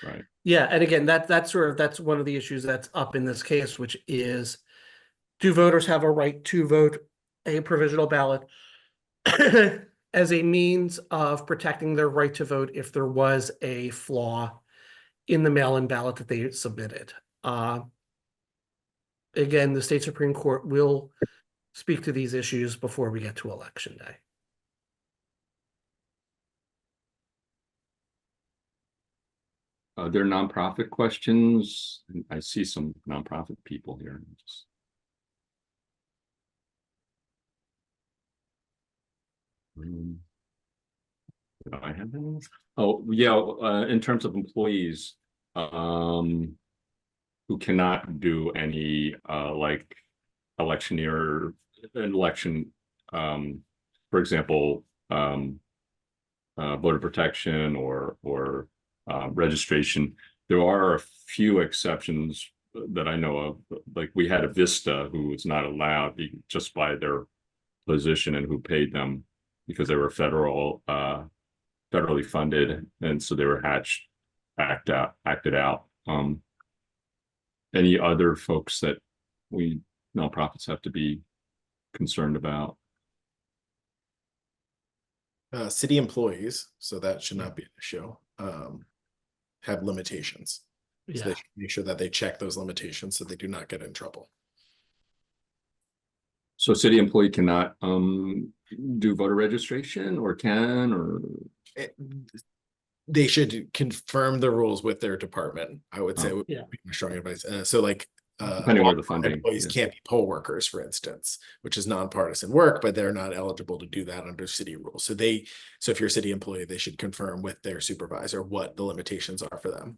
right? Yeah, and again, that's one of the issues that's up in this case, which is, do voters have a right to vote a provisional ballot as a means of protecting their right to vote if there was a flaw in the mail-in ballot that they submitted? Again, the state Supreme Court will speak to these issues before we get to Election Day. There are nonprofit questions. I see some nonprofit people here. Do I have any? Oh, yeah. In terms of employees, who cannot do any like electioneer election, for example, voter protection or registration. There are a few exceptions that I know of. Like we had a Vista who was not allowed just by their position and who paid them because they were federally funded, and so they were acted out. Any other folks that nonprofits have to be concerned about? City employees, so that should not be an issue, have limitations. So they should make sure that they check those limitations so they do not get in trouble. So city employee cannot do voter registration, or can, or they should confirm the rules with their department, I would say, would Yeah. be my strong advice. So like, Depending where the all funding employees is. can't be poll workers, for instance, which is nonpartisan work, but they're not eligible to do that under city rules. So if you're a city employee, they should confirm with their supervisor what the limitations are for them.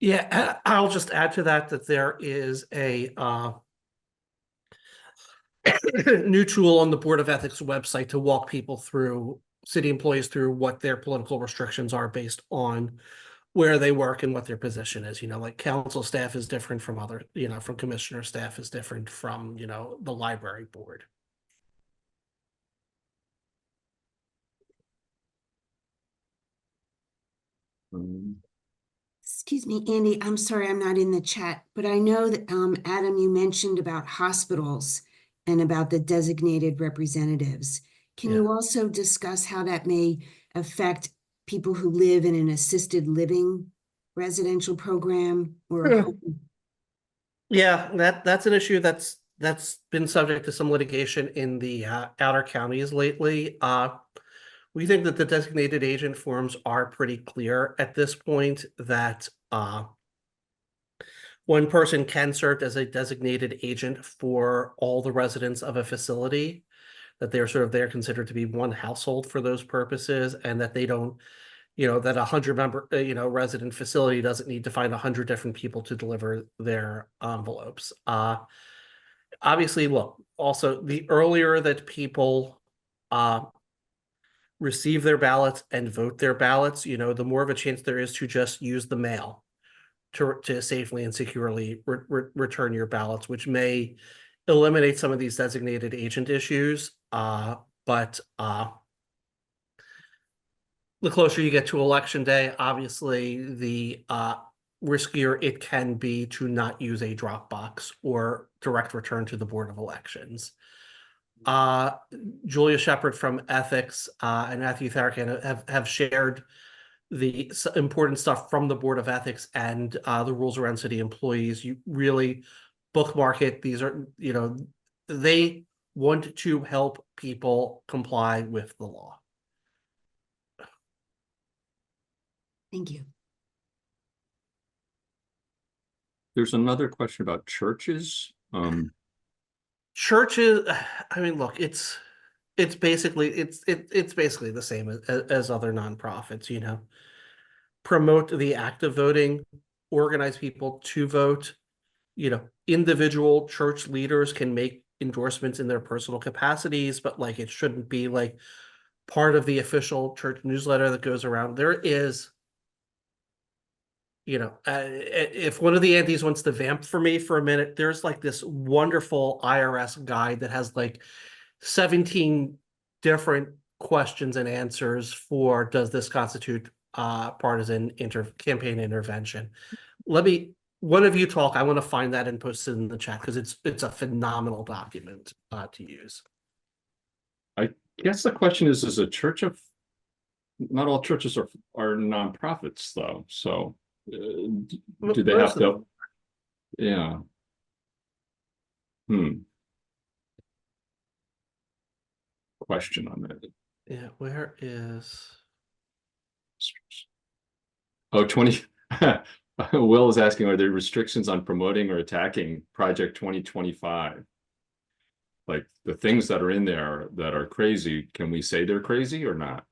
Yeah, and I'll just add to that there is a new tool on the Board of Ethics website to walk people through, city employees through what their political restrictions are based on where they work and what their position is. Like council staff is different from other, from commissioner staff is different from, the library board. Excuse me, Andy, I'm sorry I'm not in the chat, but I know that, Adam, you mentioned about hospitals and about the designated representatives. Can you also discuss how that may affect people who live in an assisted living residential program or a home? Yeah, that's an issue that's been subject to some litigation in the outer counties lately. We think that the designated agent forms are pretty clear at this point, that one person can serve as a designated agent for all the residents of a facility, that they're considered to be one household for those purposes, and that they don't, that 100-member, resident facility doesn't need to find 100 different people to deliver their envelopes. Obviously, look, also the earlier that people receive their ballots and vote their ballots, the more of a chance there is to just use the mail to safely and securely return your ballots, which may eliminate some of these designated agent issues. But the closer you get to election day, obviously, the riskier it can be to not use a drop box or direct return to the Board of Elections. Julia Shepard from Ethics and Matthew Tharakan have shared the important stuff from the Board of Ethics and the rules around city employees. You really bookmark it. These are, they want to help people comply with the law. Thank you. There's another question about churches. Churches, I mean, look, it's basically the same as other nonprofits. Promote the act of voting, organize people to vote. Individual church leaders can make endorsements in their personal capacities, but like it shouldn't be like part of the official church newsletter that goes around. There is, if one of the Andes wants to vamp for me for a minute, there's like this wonderful IRS guide that has like 17 different questions and answers for, does this constitute partisan campaign intervention? One of you talk. I want to find that and post it in the chat because it's a phenomenal document to use. I guess the question is a church of, not all churches are nonprofits though. So do they have to? Yeah. Question on that. Yeah, where is? Oh, 20. Will is asking, are there restrictions on promoting or attacking Project 2025? Like the things that are in there that are crazy, can we say they're crazy or not?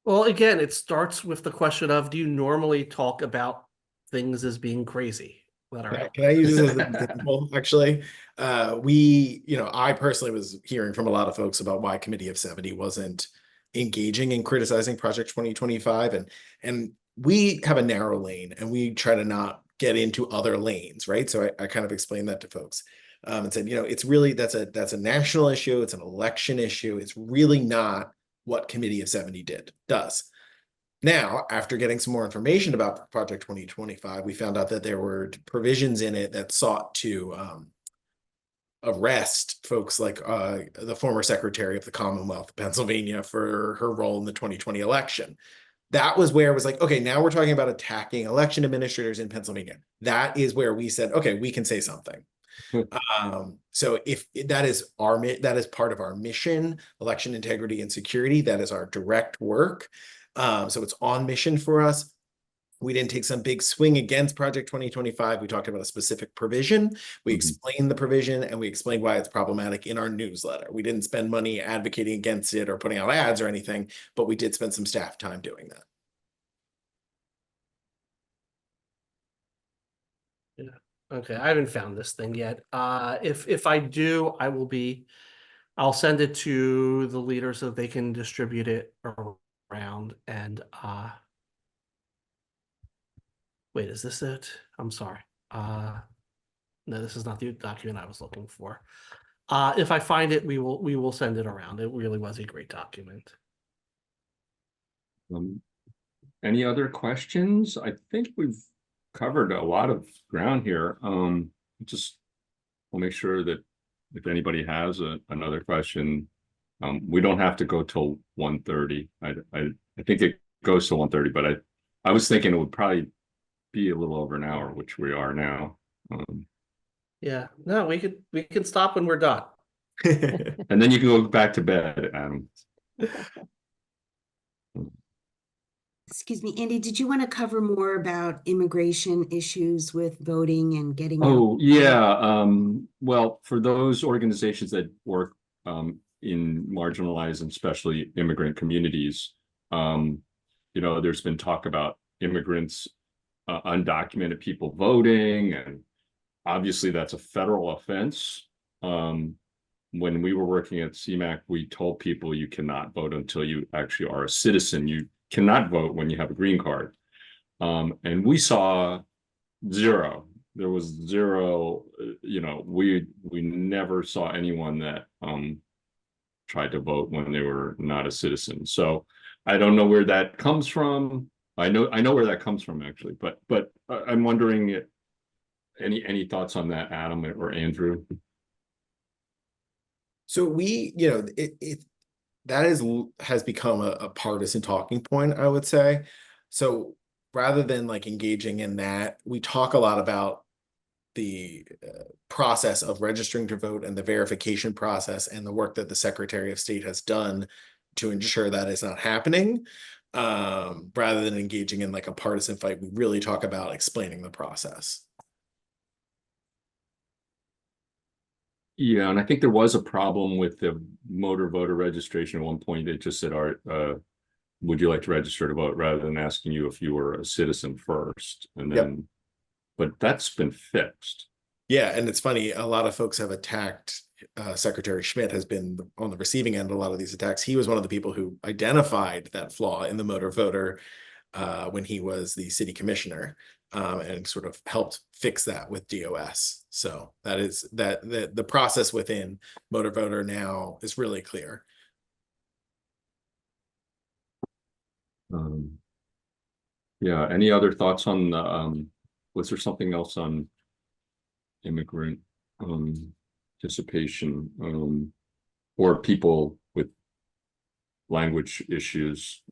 Well, again, it starts with the question of, do you normally talk about things as being crazy? Can I use this as an example? Actually, I personally was hearing from a lot of folks about why Committee of 70 wasn't engaging in criticizing Project 2025, and we have a narrow lane and we try to not get into other lanes, right? So I kind of explained that to folks and said, it's really, that's a national issue, it's an election issue, it's really not what Committee of 70 does. Now, after getting some more information about Project 2025, we found out that there were provisions in it that sought to arrest folks like the former Secretary of the Commonwealth of Pennsylvania for her role in the 2020 election. That was where it was like, okay, now we're talking about attacking election administrators in Pennsylvania. That is where we said, okay, we can say something. So if that is part of our mission, election integrity and security, that is our direct work. So it's on mission for us. We didn't take some big swing against Project 2025. We talked about a specific provision. We explained the provision and we explained why it's problematic in our newsletter. We didn't spend money advocating against it or putting out ads or anything, but we did spend some staff time doing that. Okay, I haven't found this thing yet. If I do, I'll send it to the leaders so they can distribute it around. And wait, is this it? I'm sorry. No, this is not the document I was looking for. If I find it, we will send it around. It really was a great document. Any other questions? I think we've covered a lot of ground here. Just we'll make sure that if anybody has another question, we don't have to go till 1:30. I think it goes to 1:30, but I was thinking it would probably be a little over an hour, which we are now. Yeah, no, we can stop when we're done. And then you can go back to bed, Adam. Excuse me, Andy, did you want to cover more about immigration issues with voting and getting out? Oh, yeah. Well, for those organizations that work in marginalized and especially immigrant communities, there's been talk about immigrants, undocumented people voting, and obviously that's a federal offense. When we were working at CMAC, we told people you cannot vote until you actually are a citizen. You cannot vote when you have a green card. And we saw zero. There was zero, we never saw anyone that tried to vote when they were not a citizen. So I don't know where that comes from. I know where that comes from actually, but I'm wondering any thoughts on that, Adam or Andrew? So has become a partisan talking point, I would say. So rather than like engaging in that, we talk a lot about the process of registering to vote and the verification process and the work that the Secretary of State has done to ensure that is not happening. Rather than engaging in like a partisan fight, we really talk about explaining the process. Yeah, and I think there was a problem with the motor voter registration at one point. They just said, "Art, would you like to register to vote?" rather than asking you if you were a citizen first. And then, but that's been fixed. Yeah, and it's funny, a lot of folks have attacked Secretary Schmidt has been on the receiving end of a lot of these attacks. He was one of the people who identified that flaw in the motor voter when he was the city commissioner, and sort of helped fix that with DOS. So that is the process within motor voter now is really clear. Yeah, any other thoughts on was there something else on immigrant participation or people with language issues?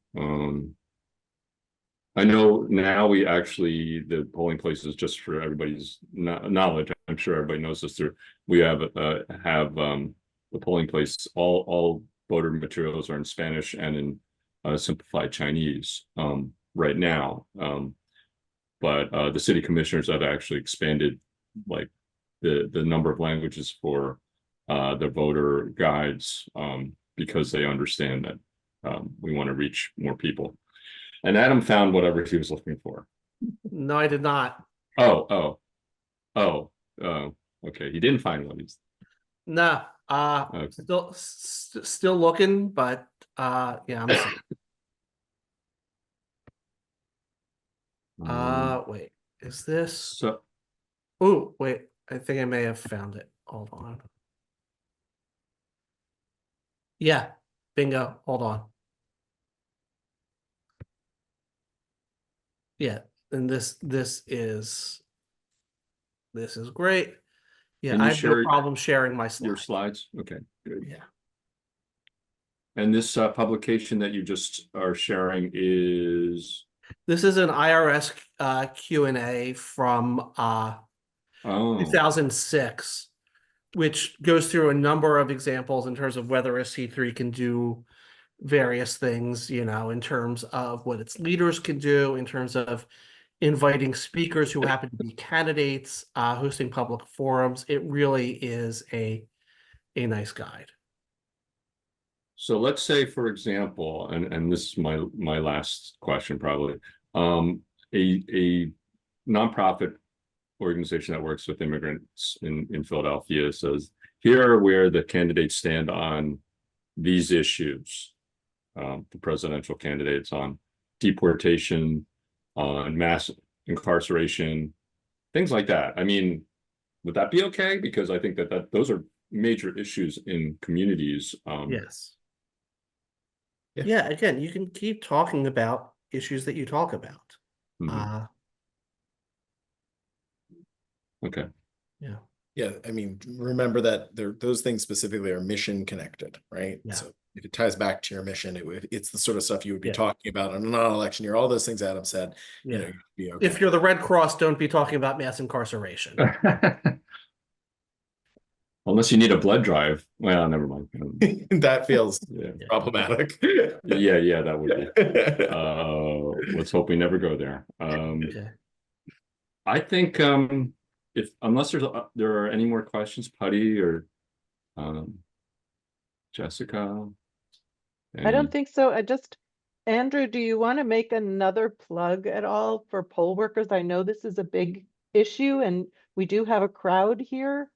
I know now the polling places, just for everybody's knowledge, I'm sure everybody knows this, we have the polling place, all voter materials are in Spanish and in simplified Chinese right now. But the city commissioners have actually expanded like the number of languages for the voter guides because they understand that we want to reach more people. And Adam found whatever he was looking for. No, I did not. Oh, okay. He didn't find one. No, Okay. still looking, but yeah, I'm wait, is this? So Oh, wait, I think I may have found it. Hold on. Yeah, bingo. Hold on. Yeah, and this is great. Yeah, Can you I have no share problem sharing my your slides. slides? Okay, good. Yeah. And this publication that you just are sharing is This is an IRS Q&A from 2006, which goes through a number of examples in terms of whether a C3 can do various things, you know, in terms of what its leaders can do, in terms of inviting speakers who happen to be candidates, hosting public forums. It really is a nice guide. So let's say, for example, and this is my last question probably, a nonprofit organization that works with immigrants in Philadelphia says, here are where the candidates stand on these issues. The presidential candidates on deportation, on mass incarceration, things like that. I mean, would that be okay? Because I think that those are major issues in communities. Yes. Yeah. Yeah, again, you can keep talking about issues that you talk about. Mhm. Okay. Yeah. Yeah, I mean, remember that those things specifically are mission connected, right? Yeah. So if it ties back to your mission, it's the sort of stuff you would be Yeah. talking about on a non-election year. All those things Adam said, you know, Yeah. you'd be okay. If you're the Red Cross, don't be talking about mass incarceration. Unless you need a blood drive. Well, never mind. That feels Yeah. problematic. Yeah, that would be. Let's hope we never go there. Okay. I think if unless there are any more questions, Putty or Jessica. I don't think so. Andrew, do you want to make another plug at all for poll workers? I know this is a big issue and we do have a crowd here.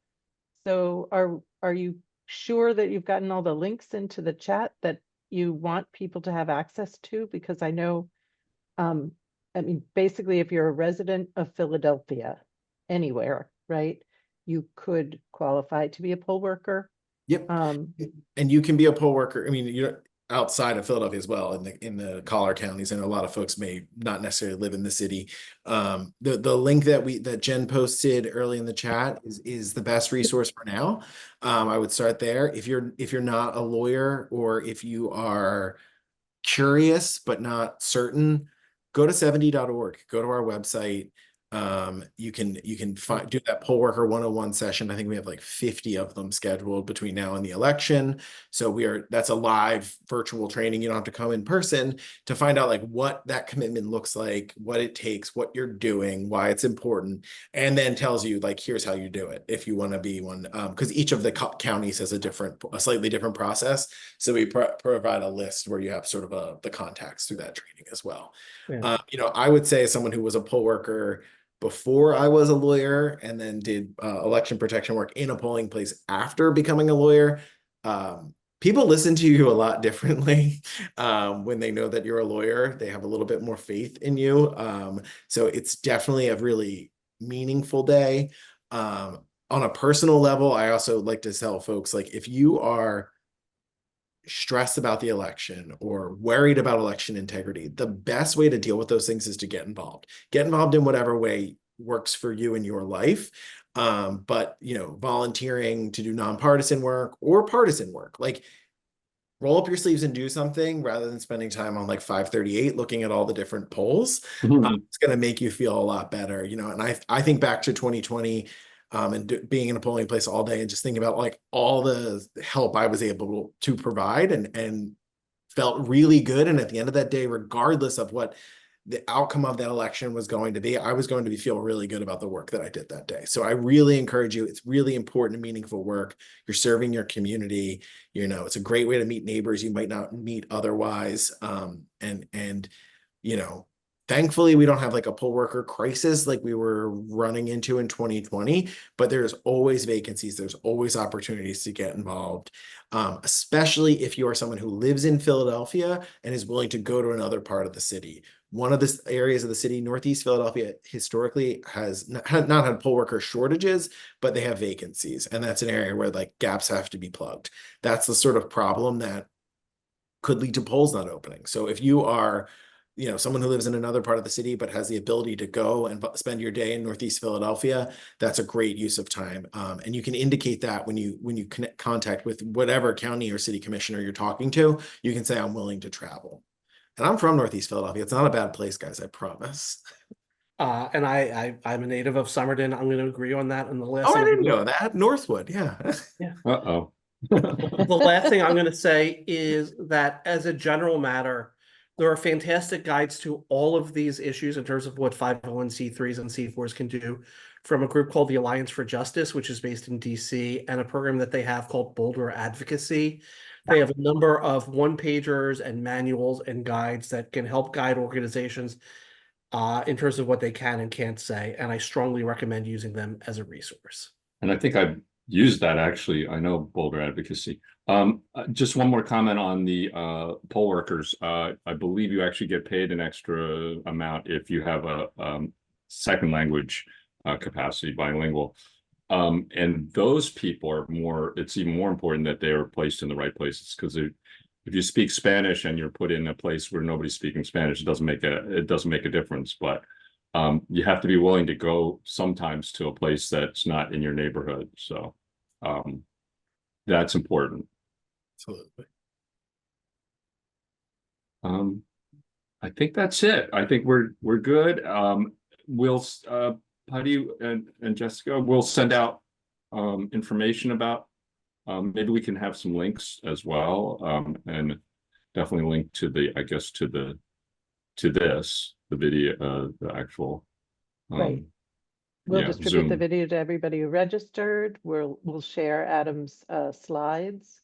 So are you sure that you've gotten all the links into the chat that you want people to have access to? Because I know, I mean, basically, if you're a resident of Philadelphia, anywhere, right, you could qualify to be a poll worker. Yep. And you can be a poll worker. I mean, you're outside of Philadelphia as well, in the collar counties, and a lot of folks may not necessarily live in the city. The link that Jen posted early in the chat is the best resource for now. I would start there. If you're not a lawyer, or if you are curious but not certain, go to 70.org. Go to our website. You can do that poll worker 101 session. I think we have like 50 of them scheduled between now and the election. So that's a live virtual training. You don't have to come in person to find out like what that commitment looks like, what it takes, what you're doing, why it's important, and then tells you like, here's how you do it if you want to be one. Because each of the counties has a slightly different process. So we provide a list where you have sort of the contacts through that training as well. Yeah. I would say, as someone who was a poll worker before I was a lawyer, and then did election protection work in a polling place after becoming a lawyer, people listen to you a lot differently when they know that you're a lawyer. They have a little bit more faith in you. So it's definitely a really meaningful day. On a personal level, I also like to tell folks, like, if you are stressed about the election or worried about election integrity, the best way to deal with those things is to get involved. Get involved in whatever way works for you in your life. But volunteering to do nonpartisan work or partisan work, like, roll up your sleeves and do something rather than spending time on like 538 looking at all the different polls. It's going to make you feel a lot better, and I think back to 2020 and being in a polling place all day and just thinking about like all the help I was able to provide, and felt really good. And at the end of that day, regardless of what the outcome of that election was going to be, I was going to feel really good about the work that I did that day. So I really encourage you. It's really important and meaningful work. You're serving your community. It's a great way to meet neighbors you might not meet otherwise. Thankfully, we don't have like a poll worker crisis like we were running into in 2020, but there's always vacancies. There's always opportunities to get involved, especially if you are someone who lives in Philadelphia and is willing to go to another part of the city. One of the areas of the city, Northeast Philadelphia, historically has not had poll worker shortages, but they have vacancies. And that's an area where like gaps have to be plugged. That's the sort of problem that could lead to polls not opening. So if you are someone who lives in another part of the city, but has the ability to go and spend your day in Northeast Philadelphia, that's a great use of time. And you can indicate that when you connect contact with whatever county or city commissioner you're talking to, you can say, I'm willing to travel. And I'm from Northeast Philadelphia. It's not a bad place, guys, I promise. And I'm a native of Somerton. I'm going to agree on that in the list. Oh, I didn't know that. Northwood, yeah. Yeah. Uh-oh. The last thing I'm going to say is that as a general matter, there are fantastic guides to all of these issues in terms of what 501c3s and C4s can do from a group called the Alliance for Justice, which is based in DC, and a program that they have called Boulder Advocacy. They have a number of one-pagers and manuals and guides that can help guide organizations in terms of what they can and can't say. And I strongly recommend using them as a resource. And I think I've used that actually. I know Boulder Advocacy. Just one more comment on the poll workers. I believe you actually get paid an extra amount if you have a second language capacity, bilingual. And those people are more, it's even more important that they are placed in the right places, because if you speak Spanish and you're put in a place where nobody's speaking Spanish, it doesn't make a difference. But you have to be willing to go sometimes to a place that's not in your neighborhood. So that's important. Absolutely. I think that's it. I think we're good. We'll Patty and Jessica, we'll send out information about maybe we can have some links as well, and definitely link to the, I guess, to this, the video, the actual Right. We'll yeah, distribute the Zoom. video to everybody who registered. We'll share Adam's slides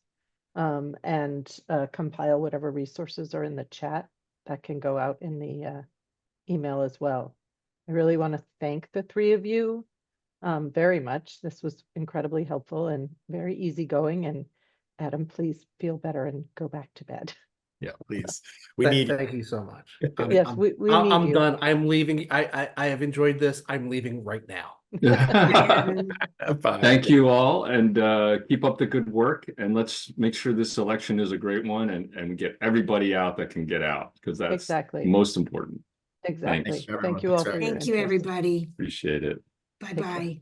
and compile whatever resources are in the chat that can go out in the email as well. I really want to thank the three of you very much. This was incredibly helpful and very easygoing. And Adam, please feel better and go back to bed. Yeah, please. We need Thank you so much. Yes, we need I'm you. done. I'm leaving. I have enjoyed this. I'm leaving right now. Bye. Thank you all, and keep up the good work, and let's make sure this election is a great one, and get everybody out that can get out, because that's Exactly. most important. Exactly. Thanks, everyone. Thank you all Thanks for for your Thank you, interest. everybody. Appreciate it. Bye-bye.